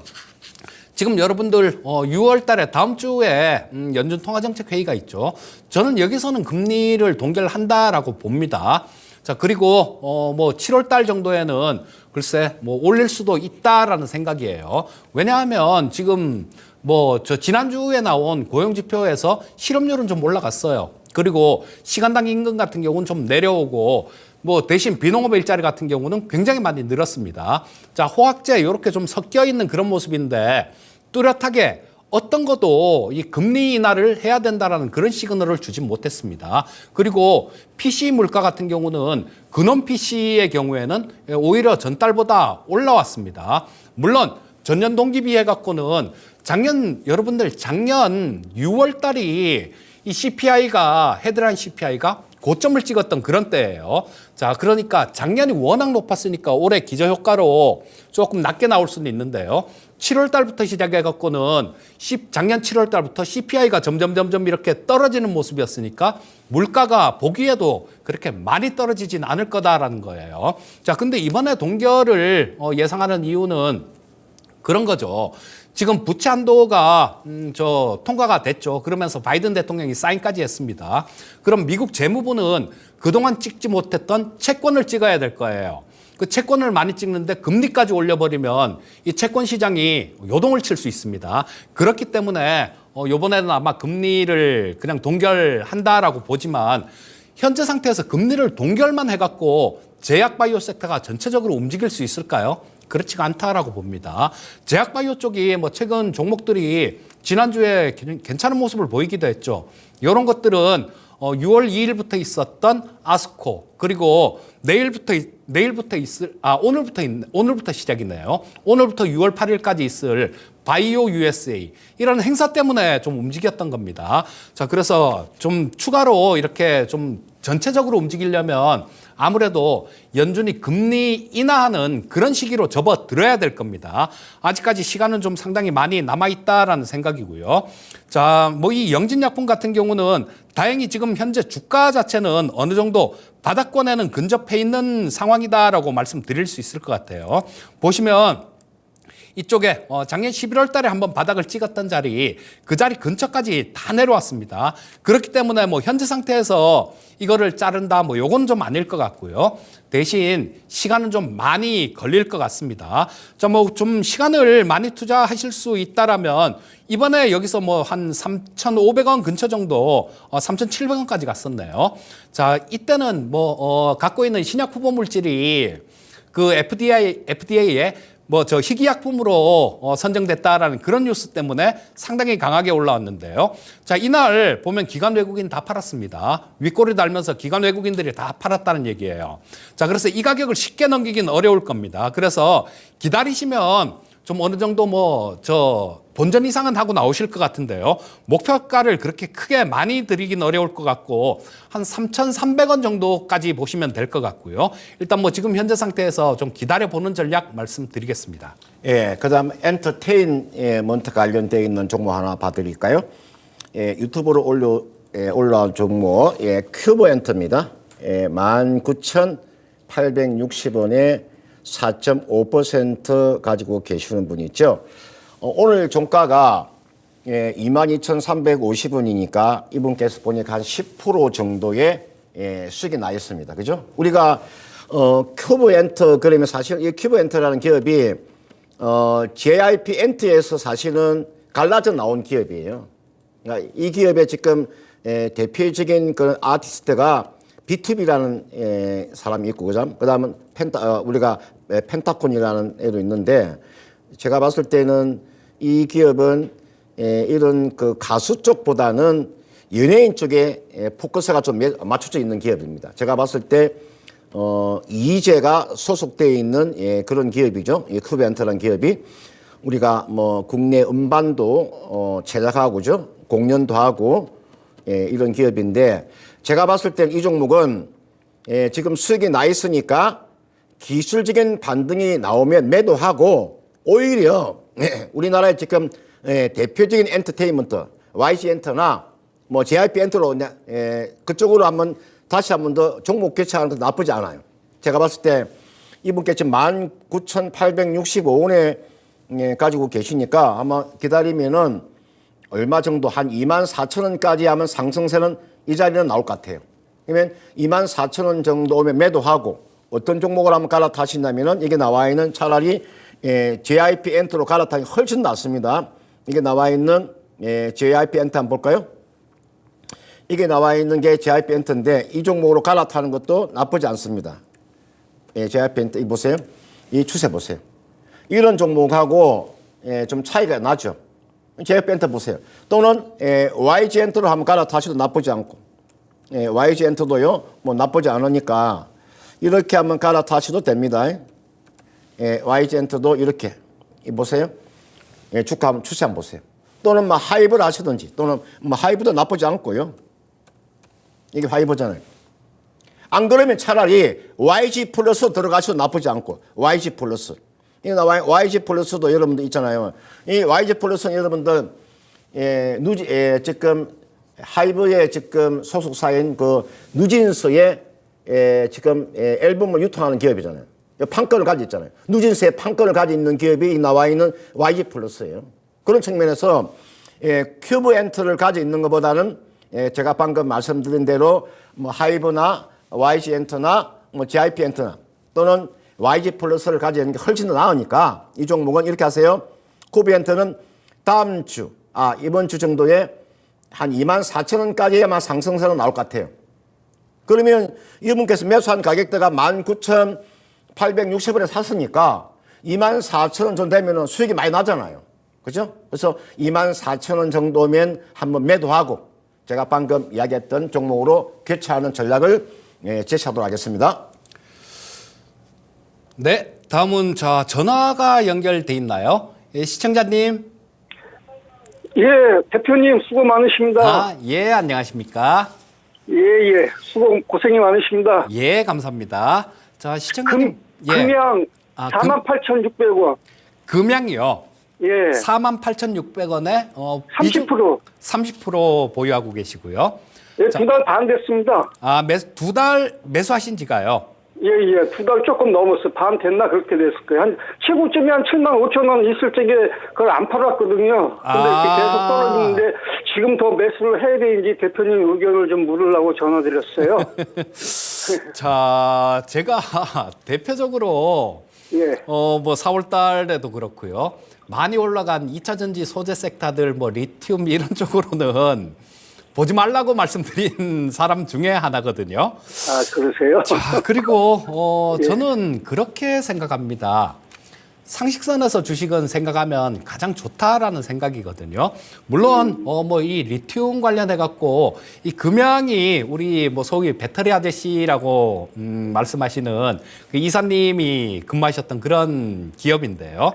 지금 여러분들 6월 달에 다음 주에 연준 통화정책회의가 있죠. 저는 여기서는 금리를 동결한다라고 봅니다. 자, 그리고 뭐 7월 달 정도에는 글쎄 뭐 올릴 수도 있다라는 생각이에요. 왜냐하면 지금 뭐 저 지난주에 나온 고용지표에서 실업률은 좀 올라갔어요. 그리고 시간당 임금 같은 경우는 좀 내려오고 뭐 대신 비농업 일자리 같은 경우는 굉장히 많이 늘었습니다. 자, 호황제 이렇게 좀 섞여 있는 그런 모습인데 뚜렷하게 어떤 것도 이 금리 인하를 해야 된다라는 그런 시그널을 주지 못했습니다. 그리고 PC 물가 같은 경우는 근원 PC의 경우에는 오히려 전달보다 올라왔습니다. 물론 전년 동기 비해 갖고는 여러분들 작년 6월 달이 이 CPI가 헤드라인 CPI가 고점을 찍었던 그런 때예요. 자, 그러니까 작년이 워낙 높았으니까 올해 기저효과로 조금 낮게 나올 수는 있는데요. 7월 달부터 시작해 갖고는 작년 7월 달부터 CPI가 점점 이렇게 떨어지는 모습이었으니까 물가가 보기에도 그렇게 많이 떨어지진 않을 거다라는 거예요. 자, 근데 이번에 동결을 예상하는 이유는 그런 거죠. 지금 부채 한도가 통과가 됐죠. 그러면서 바이든 대통령이 사인까지 했습니다. 그럼 미국 재무부는 그동안 찍지 못했던 채권을 찍어야 될 거예요. 그 채권을 많이 찍는데 금리까지 올려버리면 이 채권 시장이 요동을 칠 수 있습니다. 그렇기 때문에 이번에는 아마 금리를 그냥 동결한다라고 보지만 현재 상태에서 금리를 동결만 해갖고 제약바이오 섹터가 전체적으로 움직일 수 있을까요? 그렇지가 않다라고 봅니다. 제약바이오 쪽이 뭐 최근 종목들이 지난주에 괜찮은 모습을 보이기도 했죠. 이런 것들은 6월 2일부터 있었던 아스코 그리고 오늘부터 시작이네요. 오늘부터 6월 8일까지 있을 바이오 USA 이런 행사 때문에 좀 움직였던 겁니다. 자, 그래서 좀 추가로 이렇게 좀 전체적으로 움직이려면 아무래도 연준이 금리 인하하는 그런 시기로 접어들어야 될 겁니다. 아직까지 시간은 좀 상당히 많이 남아있다라는 생각이고요. 자, 뭐 이 영진약품 같은 경우는 다행히 지금 현재 주가 자체는 어느 정도 바닥권에는 근접해 있는 상황이다라고 말씀드릴 수 있을 것 같아요. 보시면 이쪽에 작년 11월 달에 한번 바닥을 찍었던 자리, 그 자리 근처까지 다 내려왔습니다. 그렇기 때문에 뭐 현재 상태에서 이거를 자른다, 뭐 요건 좀 아닐 것 같고요. 대신 시간은 좀 많이 걸릴 것 같습니다. 자, 뭐 좀 시간을 많이 투자하실 수 있다라면 이번에 여기서 뭐 한 3,500원 근처 정도, 3,700원까지 갔었네요. 자, 이때는 뭐 갖고 있는 신약 후보 물질이 그 FDA에 뭐 저 희귀약품으로 선정됐다라는 그런 뉴스 때문에 상당히 강하게 올라왔는데요. 자, 이날 보면 기관 외국인 다 팔았습니다. 윗꼬리 달면서 기관 외국인들이 다 팔았다는 얘기예요. 자, 그래서 이 가격을 쉽게 넘기긴 어려울 겁니다. 그래서 기다리시면 좀 어느 정도 뭐 저 본전 이상은 하고 나오실 것 같은데요. 목표가를 그렇게 크게 많이 드리긴 어려울 것 같고 한 3,300원 정도까지 보시면 될 것 같고요. 일단 뭐 지금 현재 상태에서 좀 기다려보는 전략 말씀드리겠습니다. 예, 그다음 엔터테인먼트 관련되어 있는 종목 하나 봐드릴까요? 예, 유튜브로 올라온 종목, 큐브 엔터입니다. 19,860원에 4.5% 가지고 계시는 분이 있죠. 오늘 종가가 22,350원이니까 이분께서 보니까 한 10% 정도의 수익이 나 있습니다. 그죠? 우리가 큐브 엔터 그러면 사실 이 큐브 엔터라는 기업이 JIP 엔터에서 사실은 갈라져 나온 기업이에요. 그러니까 이 기업의 지금 대표적인 그런 아티스트가 B2B라는 사람이 있고, 그다음은 우리가 펜타콘이라는 애도 있는데, 제가 봤을 때는 이 기업은 이런 그 가수 쪽보다는 연예인 쪽에 포커스가 좀 맞춰져 있는 기업입니다. 제가 봤을 때 이재가 소속되어 있는 그런 기업이죠. 이 큐브엔터라는 기업이 우리가 뭐 국내 음반도 제작하고죠, 공연도 하고 이런 기업인데, 제가 봤을 땐 이 종목은 지금 수익이 나 있으니까 기술적인 반등이 나오면 매도하고, 오히려 우리나라의 지금 대표적인 엔터테인먼트 YG 엔터나 뭐 JIP 엔터로 그쪽으로 다시 한번 더 종목 교체하는 것도 나쁘지 않아요. 제가 봤을 때 이분께 지금 19,865원에 가지고 계시니까 아마 기다리면은 얼마 정도 한 24,000원까지 하면 상승세는 이 자리는 나올 것 같아요. 그러면 24,000원 정도 오면 매도하고, 어떤 종목을 한번 갈아타신다면은 이게 나와 있는 차라리 JIP 엔터로 갈아타기 훨씬 낫습니다. 이게 나와 있는 JIP 엔터 한번 볼까요? 이게 나와 있는 게 JIP 엔터인데 이 종목으로 갈아타는 것도 나쁘지 않습니다. JIP 엔터 이 보세요. 이 추세 보세요. 이런 종목하고 좀 차이가 나죠. JIP 엔터 보세요. 또는 YG 엔터로 한번 갈아타셔도 나쁘지 않고, YG 엔터도요 뭐 나쁘지 않으니까 이렇게 한번 갈아타셔도 됩니다. YG 엔터도 이렇게 보세요. 주가 한번 추세 한번 보세요. 또는 뭐 하이브를 하시든지, 또는 뭐 하이브도 나쁘지 않고요. 이게 하이브잖아요. 안 그러면 차라리 YG 플러스 들어가셔도 나쁘지 않고, YG 플러스. 이 YG 플러스도 여러분들 있잖아요. 이 YG 플러스는 여러분들 지금 하이브의 지금 소속사인 그 누진스의 지금 앨범을 유통하는 기업이잖아요. 판권을 가지고 있잖아요. 누진스의 판권을 가지고 있는 기업이 나와 있는 YG 플러스예요. 그런 측면에서 큐브 엔터를 가지고 있는 것보다는 제가 방금 말씀드린 대로 뭐 하이브나 YG 엔터나 뭐 JIP 엔터나 또는 YG 플러스를 가지고 있는 게 훨씬 더 나으니까 이 종목은 이렇게 하세요. 큐브 엔터는 다음 주, 이번 주 정도에 한 24,000원까지 아마 상승세로 나올 것 같아요. 그러면 이분께서 매수한 가격대가 19,860원에 샀으니까 24,000원 정도 되면 수익이 많이 나잖아요. 그죠? 그래서 24,000원 정도면 한번 매도하고 제가 방금 이야기했던 종목으로 교체하는 전략을 제시하도록 하겠습니다. 네, 다음은 전화가 연결돼 있나요? 시청자님. 예, 대표님 수고 많으십니다. 예, 안녕하십니까? 예. 수고 고생이 많으십니다. 예, 감사합니다. 자, 시청자님. 금양 아, 48,600원. 금양이요. 예. 48,600원에 30%. 보유하고 계시고요. 예, 자. 2달 반 됐습니다. 아, 두 달 매수하신 지가요? 예. 2달 조금 넘었어. 반 됐나 그렇게 됐을 거예요. 한 최고점이 한 75,000원 있을 적에 그걸 안 팔았거든요. 근데 이렇게 계속 떨어지는데 지금 더 매수를 해야 되는지 대표님 의견을 좀 물으려고 전화드렸어요. 자, 제가 대표적으로 예. 뭐 4월 달에도 그렇고요. 많이 올라간 2차 전지 소재 섹터들 뭐 리튬 이런 쪽으로는 보지 말라고 말씀드린 사람 중에 하나거든요. 아, 그러세요? 자, 그리고 저는 그렇게 생각합니다. 상식선에서 주식은 생각하면 가장 좋다라는 생각이거든요. 물론 뭐 이 리튬 관련해 갖고 이 금양이 우리 뭐 소위 배터리 아저씨라고 말씀하시는 그 이사님이 근무하셨던 그런 기업인데요.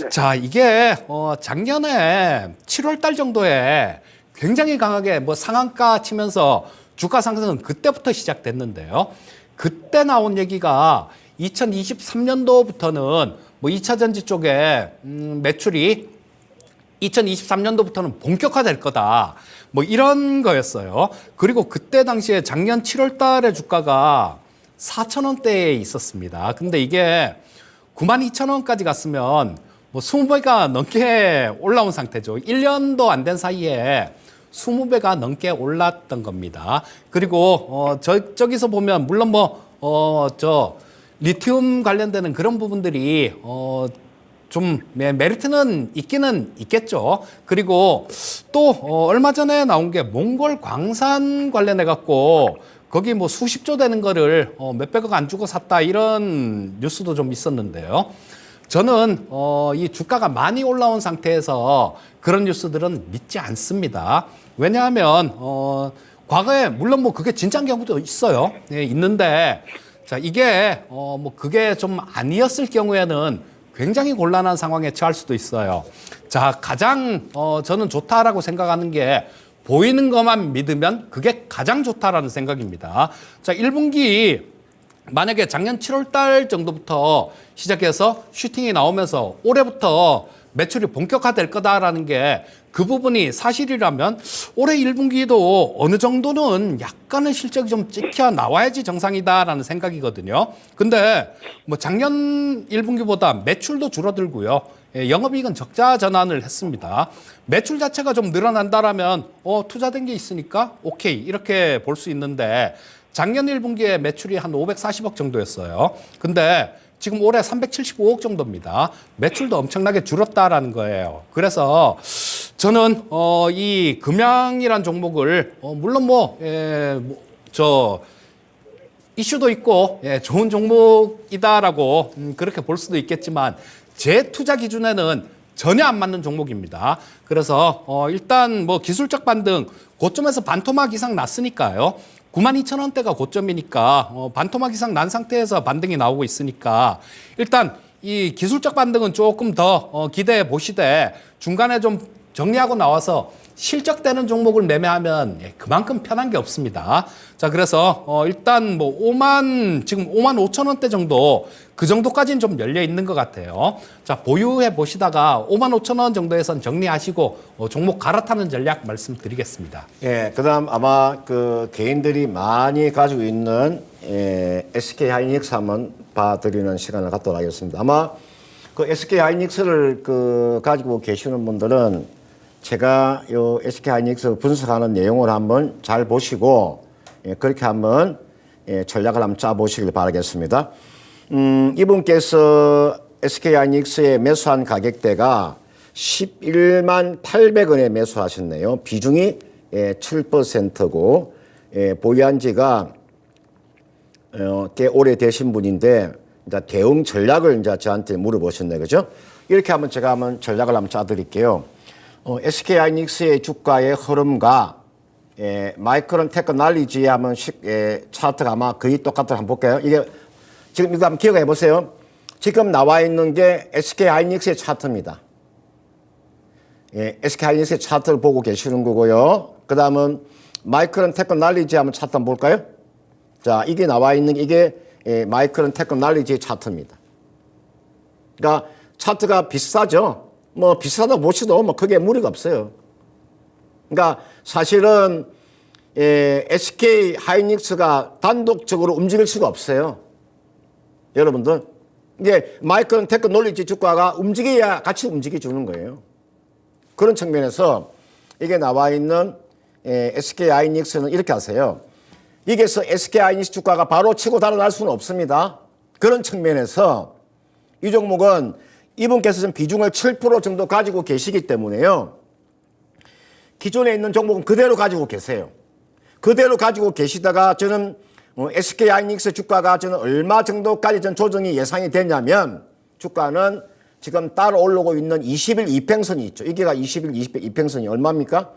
자, 이게 작년에 7월 달 정도에 굉장히 강하게 뭐 상한가 치면서 주가 상승은 그때부터 시작됐는데요. 그때 나온 얘기가 2023년도부터는 뭐 2차 전지 쪽에 매출이 2023년도부터는 본격화될 거다. 뭐 이런 거였어요. 그리고 그때 당시에 작년 7월 달에 주가가 4,000원대에 있었습니다. 근데 이게 92,000원까지 갔으면 뭐 20배가 넘게 올라온 상태죠. 1년도 안 된 사이에 20배가 넘게 올랐던 겁니다. 그리고 저기서 보면 물론 리튬 관련되는 그런 부분들이 좀 메리트는 있기는 있겠죠. 그리고 또 얼마 전에 나온 게 몽골 광산 관련해 갖고 거기 뭐 수십조 되는 거를 몇백억 안 주고 샀다 이런 뉴스도 좀 있었는데요. 저는 이 주가가 많이 올라온 상태에서 그런 뉴스들은 믿지 않습니다. 왜냐하면 과거에 물론 뭐 그게 진짜인 경우도 있어요. 네, 있는데 자, 이게 뭐 그게 좀 아니었을 경우에는 굉장히 곤란한 상황에 처할 수도 있어요. 자, 가장 저는 좋다라고 생각하는 게 보이는 것만 믿으면 그게 가장 좋다라는 생각입니다. 자, 1분기 만약에 작년 7월 달 정도부터 시작해서 슈팅이 나오면서 올해부터 매출이 본격화될 거다라는 게 그 부분이 사실이라면 올해 1분기도 어느 정도는 약간의 실적이 좀 찍혀 나와야지 정상이다라는 생각이거든요. 근데 뭐 작년 1분기보다 매출도 줄어들고요. 예, 영업이익은 적자 전환을 했습니다. 매출 자체가 좀 늘어난다라면 투자된 게 있으니까 오케이 이렇게 볼 수 있는데 작년 1분기에 매출이 한 540억 정도였어요. 근데 지금 올해 375억 정도입니다. 매출도 엄청나게 줄었다라는 거예요. 그래서 저는 이 금양이란 종목을 물론 이슈도 있고 좋은 종목이다라고 그렇게 볼 수도 있겠지만 제 투자 기준에는 전혀 안 맞는 종목입니다. 그래서 일단 뭐 기술적 반등 고점에서 반토막 이상 났으니까요. 92,000원대가 고점이니까 반토막 이상 난 상태에서 반등이 나오고 있으니까 일단 이 기술적 반등은 조금 더 기대해 보시되 중간에 좀 정리하고 나와서 실적되는 종목을 매매하면 그만큼 편한 게 없습니다. 자, 그래서 일단 뭐 지금 5만 5천 원대 정도 그 정도까지는 좀 열려 있는 것 같아요. 자, 보유해 보시다가 5만 5천 원 정도에선 정리하시고 종목 갈아타는 전략 말씀드리겠습니다. 예, 그다음 아마 그 개인들이 많이 가지고 있는 SK 하이닉스 한번 봐드리는 시간을 갖도록 하겠습니다. 아마 그 SK 하이닉스를 가지고 계시는 분들은 제가 요 SK 하이닉스 분석하는 내용을 한번 잘 보시고 그렇게 한번 전략을 한번 짜보시길 바라겠습니다. 이분께서 SK 하이닉스의 매수한 가격대가 11만 800원에 매수하셨네요. 비중이 7%고 보유한 지가 꽤 오래되신 분인데 이제 대응 전략을 이제 저한테 물어보셨네, 그죠? 이렇게 한번 제가 전략을 한번 짜드릴게요. SK 하이닉스의 주가의 흐름과 마이크론 테크놀로지의 한번 차트가 아마 거의 똑같도록 한번 볼게요. 이게 지금 이거 한번 기억해 보세요. 지금 나와 있는 게 SK 하이닉스의 차트입니다. SK 하이닉스의 차트를 보고 계시는 거고요. 그 다음은 마이크론 테크놀로지 한번 차트 한번 볼까요? 자, 이게 나와 있는 이게 마이크론 테크놀로지 차트입니다. 그러니까 차트가 비싸죠. 뭐 비싸다고 보시도 뭐 크게 무리가 없어요. 그러니까 사실은 SK 하이닉스가 단독적으로 움직일 수가 없어요. 여러분들. 이게 마이크론 테크놀로지 주가가 움직여야 같이 움직여주는 거예요. 그런 측면에서 이게 나와 있는 SK 하이닉스는 이렇게 하세요. 이게서 SK 하이닉스 주가가 바로 치고 달아날 수는 없습니다. 그런 측면에서 이 종목은 이분께서 지금 비중을 7% 정도 가지고 계시기 때문에요. 기존에 있는 종목은 그대로 가지고 계세요. 그대로 가지고 계시다가 저는 SK 하이닉스 주가가 저는 얼마 정도까지 전 조정이 예상이 되냐면 주가는 지금 따라 오르고 있는 20일 이평선이 있죠. 이게가 20일 이평선이 얼마입니까?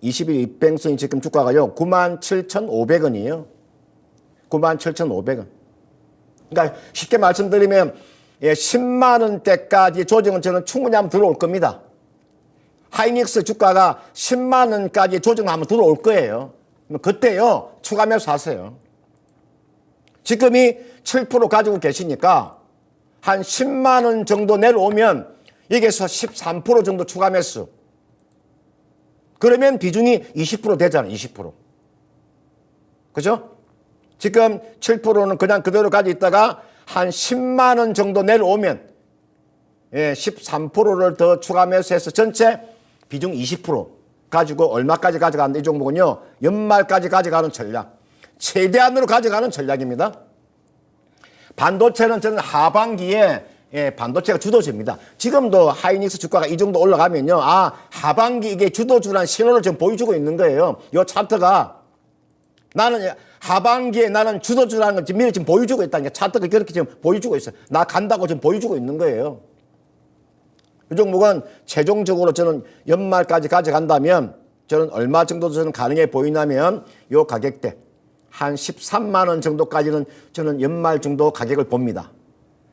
20일 이평선이 지금 주가가요. 97,500원이에요. 97,500원. 그러니까 쉽게 말씀드리면 10만 원대까지 조정은 저는 충분히 한번 들어올 겁니다. 하이닉스 주가가 10만 원까지 조정하면 들어올 거예요. 그때요. 추가 매수하세요. 지금이 7% 가지고 계시니까 한 10만 원 정도 내려오면 여기서 13% 정도 추가 매수. 그러면 비중이 20% 되잖아요. 20%. 그죠? 지금 7%는 그냥 그대로 가지고 있다가 한 10만 원 정도 내려오면 13%를 더 추가 매수해서 전체 비중 20% 가지고 얼마까지 가져가는데 이 종목은요. 연말까지 가져가는 전략. 최대한으로 가져가는 전략입니다. 반도체는 저는 하반기에 반도체가 주도주입니다. 지금도 하이닉스 주가가 이 정도 올라가면요. 하반기 이게 주도주라는 신호를 지금 보여주고 있는 거예요. 이 차트가 나는 하반기에 나는 주도주라는 걸 지금 미리 지금 보여주고 있다는 게 차트가 그렇게 지금 보여주고 있어요. 나 간다고 지금 보여주고 있는 거예요. 이 종목은 최종적으로 저는 연말까지 가져간다면 저는 얼마 정도 저는 가능해 보이냐면 요 가격대 한 13만 원 정도까지는 저는 연말 정도 가격을 봅니다.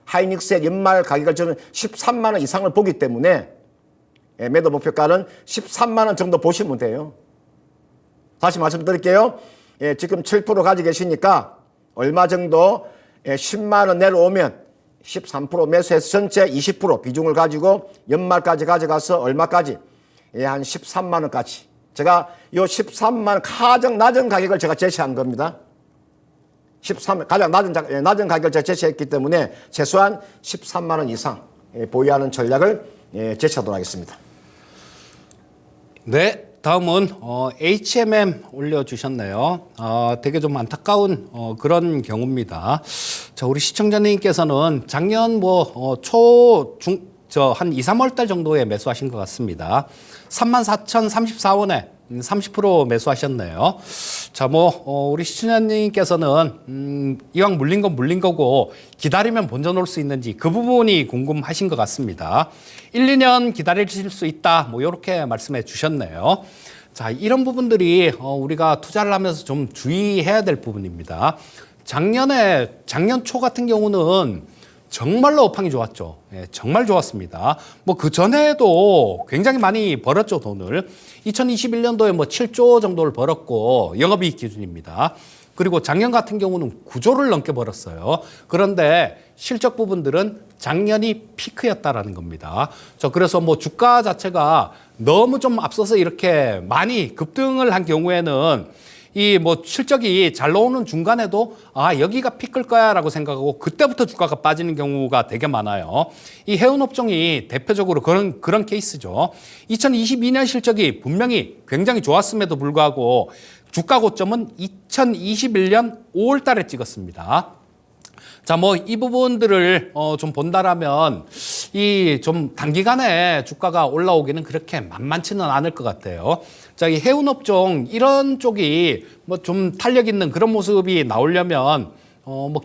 하이닉스의 연말 가격을 저는 13만 원 이상을 보기 때문에 매도 목표가는 13만 원 정도 보시면 돼요. 다시 말씀드릴게요. 지금 7% 가지고 계시니까 얼마 정도 10만 원 내려오면 13% 매수해서 전체 20% 비중을 가지고 연말까지 가져가서 얼마까지? 한 13만 원까지. 제가 요 13만 원 가장 낮은 가격을 제가 제시한 겁니다. 13 가장 낮은 가격을 제가 제시했기 때문에 최소한 13만 원 이상 보유하는 전략을 제시하도록 하겠습니다. 네, 다음은 HMM 올려주셨네요. 되게 좀 안타까운 그런 경우입니다. 자, 우리 시청자님께서는 작년 한 2, 3월 달 정도에 매수하신 것 같습니다. 34,034원에 30% 매수하셨네요. 자, 우리 시청자님께서는 이왕 물린 건 물린 거고 기다리면 본전 올 수 있는지 그 부분이 궁금하신 것 같습니다. 1, 2년 기다리실 수 있다. 이렇게 말씀해 주셨네요. 자, 이런 부분들이 우리가 투자를 하면서 좀 주의해야 될 부분입니다. 작년 초 같은 경우는 정말로 업황이 좋았죠. 정말 좋았습니다. 그 전에도 굉장히 많이 벌었죠, 돈을. 2021년도에 7조 정도를 벌었고, 영업이익 기준입니다. 그리고 작년 같은 경우는 9조를 넘게 벌었어요. 그런데 실적 부분들은 작년이 피크였다라는 겁니다. 그래서 주가 자체가 너무 좀 앞서서 이렇게 많이 급등을 한 경우에는 실적이 잘 나오는 중간에도 여기가 피크일 거야 라고 생각하고 그때부터 주가가 빠지는 경우가 되게 많아요. 이 해운업종이 대표적으로 그런 케이스죠. 2022년 실적이 분명히 굉장히 좋았음에도 불구하고 주가 고점은 2021년 5월 달에 찍었습니다. 자, 이 부분들을 좀 본다라면 좀 단기간에 주가가 올라오기는 그렇게 만만치는 않을 것 같아요. 자, 이 해운업종 이런 쪽이 좀 탄력 있는 그런 모습이 나오려면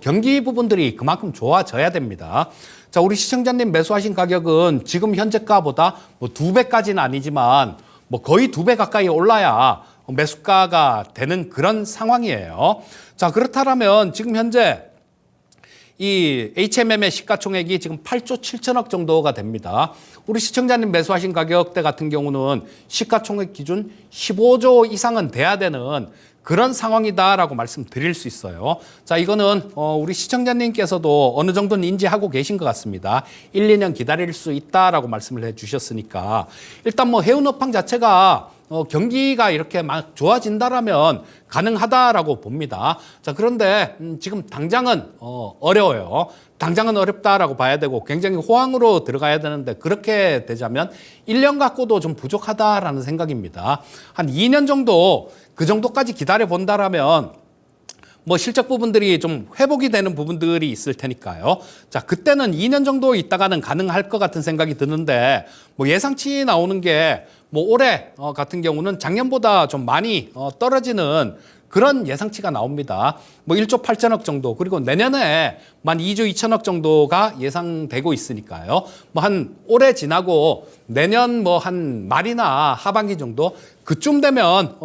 경기 부분들이 그만큼 좋아져야 됩니다. 자, 우리 시청자님 매수하신 가격은 지금 현재가보다 2배까지는 아니지만 거의 2배 가까이 올라야 매수가가 되는 그런 상황이에요. 자, 그렇다면 지금 현재 이 HMM의 시가총액이 지금 8조 7천억 정도가 됩니다. 우리 시청자님 매수하신 가격대 같은 경우는 시가총액 기준 15조 이상은 돼야 되는 그런 상황이다라고 말씀드릴 수 있어요. 자, 이거는 우리 시청자님께서도 어느 정도는 인지하고 계신 것 같습니다. 1, 2년 기다릴 수 있다라고 말씀을 해주셨으니까 일단 뭐 해운업황 자체가 경기가 이렇게 막 좋아진다라면 가능하다라고 봅니다. 자, 그런데 지금 당장은 어려워요. 당장은 어렵다라고 봐야 되고 굉장히 호황으로 들어가야 되는데 그렇게 되자면 1년 갖고도 좀 부족하다라는 생각입니다. 한 2년 정도 그 정도까지 기다려 본다라면 뭐 실적 부분들이 좀 회복이 되는 부분들이 있을 테니까요. 자, 그때는 2년 정도 있다가는 가능할 것 같은 생각이 드는데 뭐 예상치 나오는 게 뭐 올해 같은 경우는 작년보다 좀 많이 떨어지는 그런 예상치가 나옵니다. 뭐 1조 8천억 정도, 그리고 내년에 만 2조 2천억 정도가 예상되고 있으니까요. 뭐 한 올해 지나고 내년 뭐 한 말이나 하반기 정도 그쯤 되면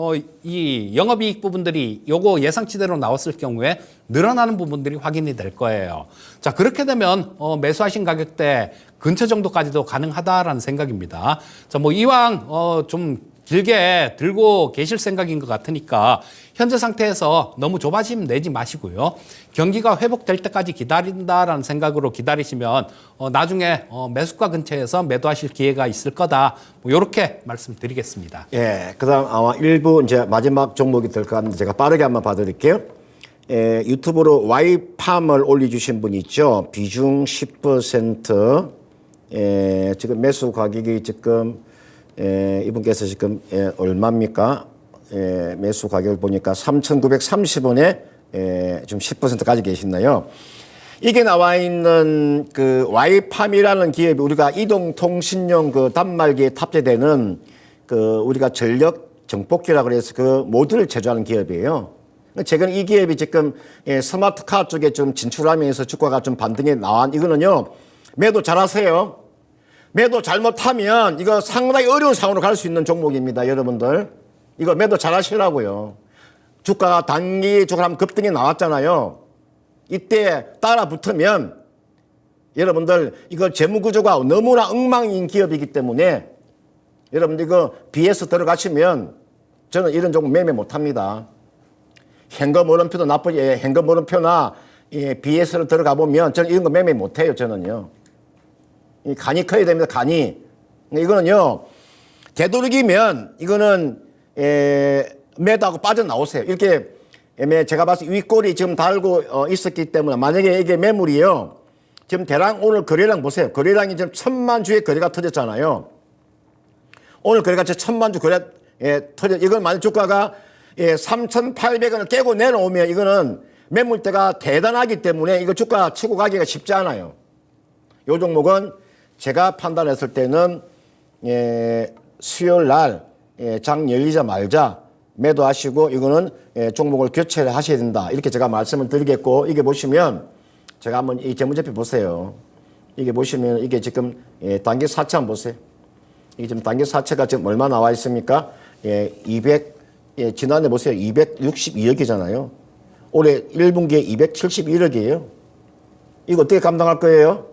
이 영업이익 부분들이 요거 예상치대로 나왔을 경우에 늘어나는 부분들이 확인이 될 거예요. 자, 그렇게 되면 매수하신 가격대 근처 정도까지도 가능하다라는 생각입니다. 자, 뭐 이왕 좀 길게 들고 계실 생각인 것 같으니까 현재 상태에서 너무 조바심 내지 마시고요. 경기가 회복될 때까지 기다린다라는 생각으로 기다리시면 나중에 매수가 근처에서 매도하실 기회가 있을 거다. 뭐 이렇게 말씀드리겠습니다. 예, 그다음 아마 일부 이제 마지막 종목이 될 것 같은데 제가 빠르게 한번 봐드릴게요. 유튜브로 Y팜을 올려주신 분 있죠. 비중 10%. 지금 매수 가격이 지금 이분께서 지금 얼마입니까? 매수 가격을 보니까 3,930원에 지금 10%까지 계시나요? 이게 나와 있는 그 Y팜이라는 기업이 우리가 이동통신용 그 단말기에 탑재되는 그 우리가 전력 정폭기라고 그래서 그 모듈을 제조하는 기업이에요. 최근 이 기업이 지금 스마트카 쪽에 좀 진출하면서 주가가 좀 반등에 나온 이거는요. 매도 잘하세요. 매도 잘못하면 이거 상당히 어려운 상황으로 갈 수 있는 종목입니다. 여러분들. 이거 매도 잘하시라고요. 주가가 단기 주가 한번 급등이 나왔잖아요. 이때 따라 붙으면 여러분들 이거 재무구조가 너무나 엉망인 기업이기 때문에 여러분들 이거 BS 들어가시면 저는 이런 종목 매매 못합니다. 현금 물음표도 나쁘지, 현금 물음표나 BS를 들어가 보면 저는 이런 거 매매 못해요. 저는요. 이 간이 커야 됩니다. 간이. 이거는요. 되도록이면 이거는 매도하고 빠져나오세요. 이렇게 제가 봤을 때 윗골이 지금 달고 있었기 때문에 만약에 이게 매물이요. 지금 대략 오늘 거래량 보세요. 거래량이 지금 1,000만 주의 거래가 터졌잖아요. 오늘 거래가 1,000만 주 거래 터졌. 이건 만약 주가가 3,800원을 깨고 내려오면 이거는 매물대가 대단하기 때문에 이거 주가 치고 가기가 쉽지 않아요. 이 종목은 제가 판단했을 때는 수요일 날 장 열리자마자 매도하시고 이거는 종목을 교체를 하셔야 된다. 이렇게 제가 말씀을 드리겠고 이게 보시면 제가 한번 이 재무제표 보세요. 이게 보시면 이게 지금 단기 사채 한번 보세요. 이게 지금 단기 사채가 지금 얼마 나와 있습니까? 200 지난해 보세요. 262억이잖아요. 올해 1분기에 271억이에요. 이거 어떻게 감당할 거예요?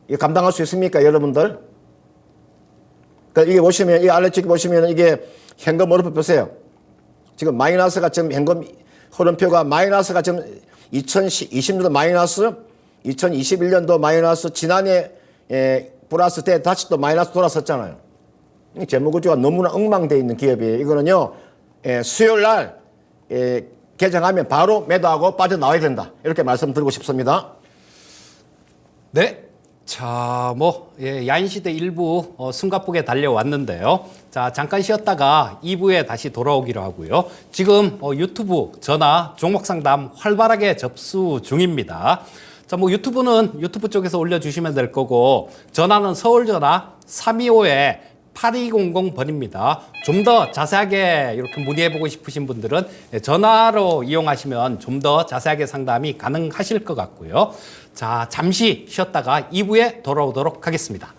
이거 감당할 수 있습니까, 여러분들? 그러니까 이게 보시면, 이 아래쪽 보시면 이게 현금 흐름표 보세요. 지금 마이너스가 지금 현금 흐름표가 마이너스가 지금 2020년도 마이너스, 2021년도 마이너스, 지난해 플러스 때 다시 또 마이너스 돌아섰잖아요. 이 재무구조가 너무나 엉망되어 있는 기업이에요. 이거는요, 수요일 날 개정하면 바로 매도하고 빠져나와야 된다. 이렇게 말씀드리고 싶습니다. 네. 자, 야인시대 1부 숨가쁘게 달려왔는데요. 자, 잠깐 쉬었다가 2부에 다시 돌아오기로 하고요. 지금 유튜브 전화 종목상담 활발하게 접수 중입니다. 자, 유튜브는 유튜브 쪽에서 올려주시면 될 거고, 전화는 서울전화 325-8200번입니다. 좀 더 자세하게 이렇게 문의해보고 싶으신 분들은 전화로 이용하시면 좀 더 자세하게 상담이 가능하실 것 같고요. 자, 잠시 쉬었다가 2부에 돌아오도록 하겠습니다.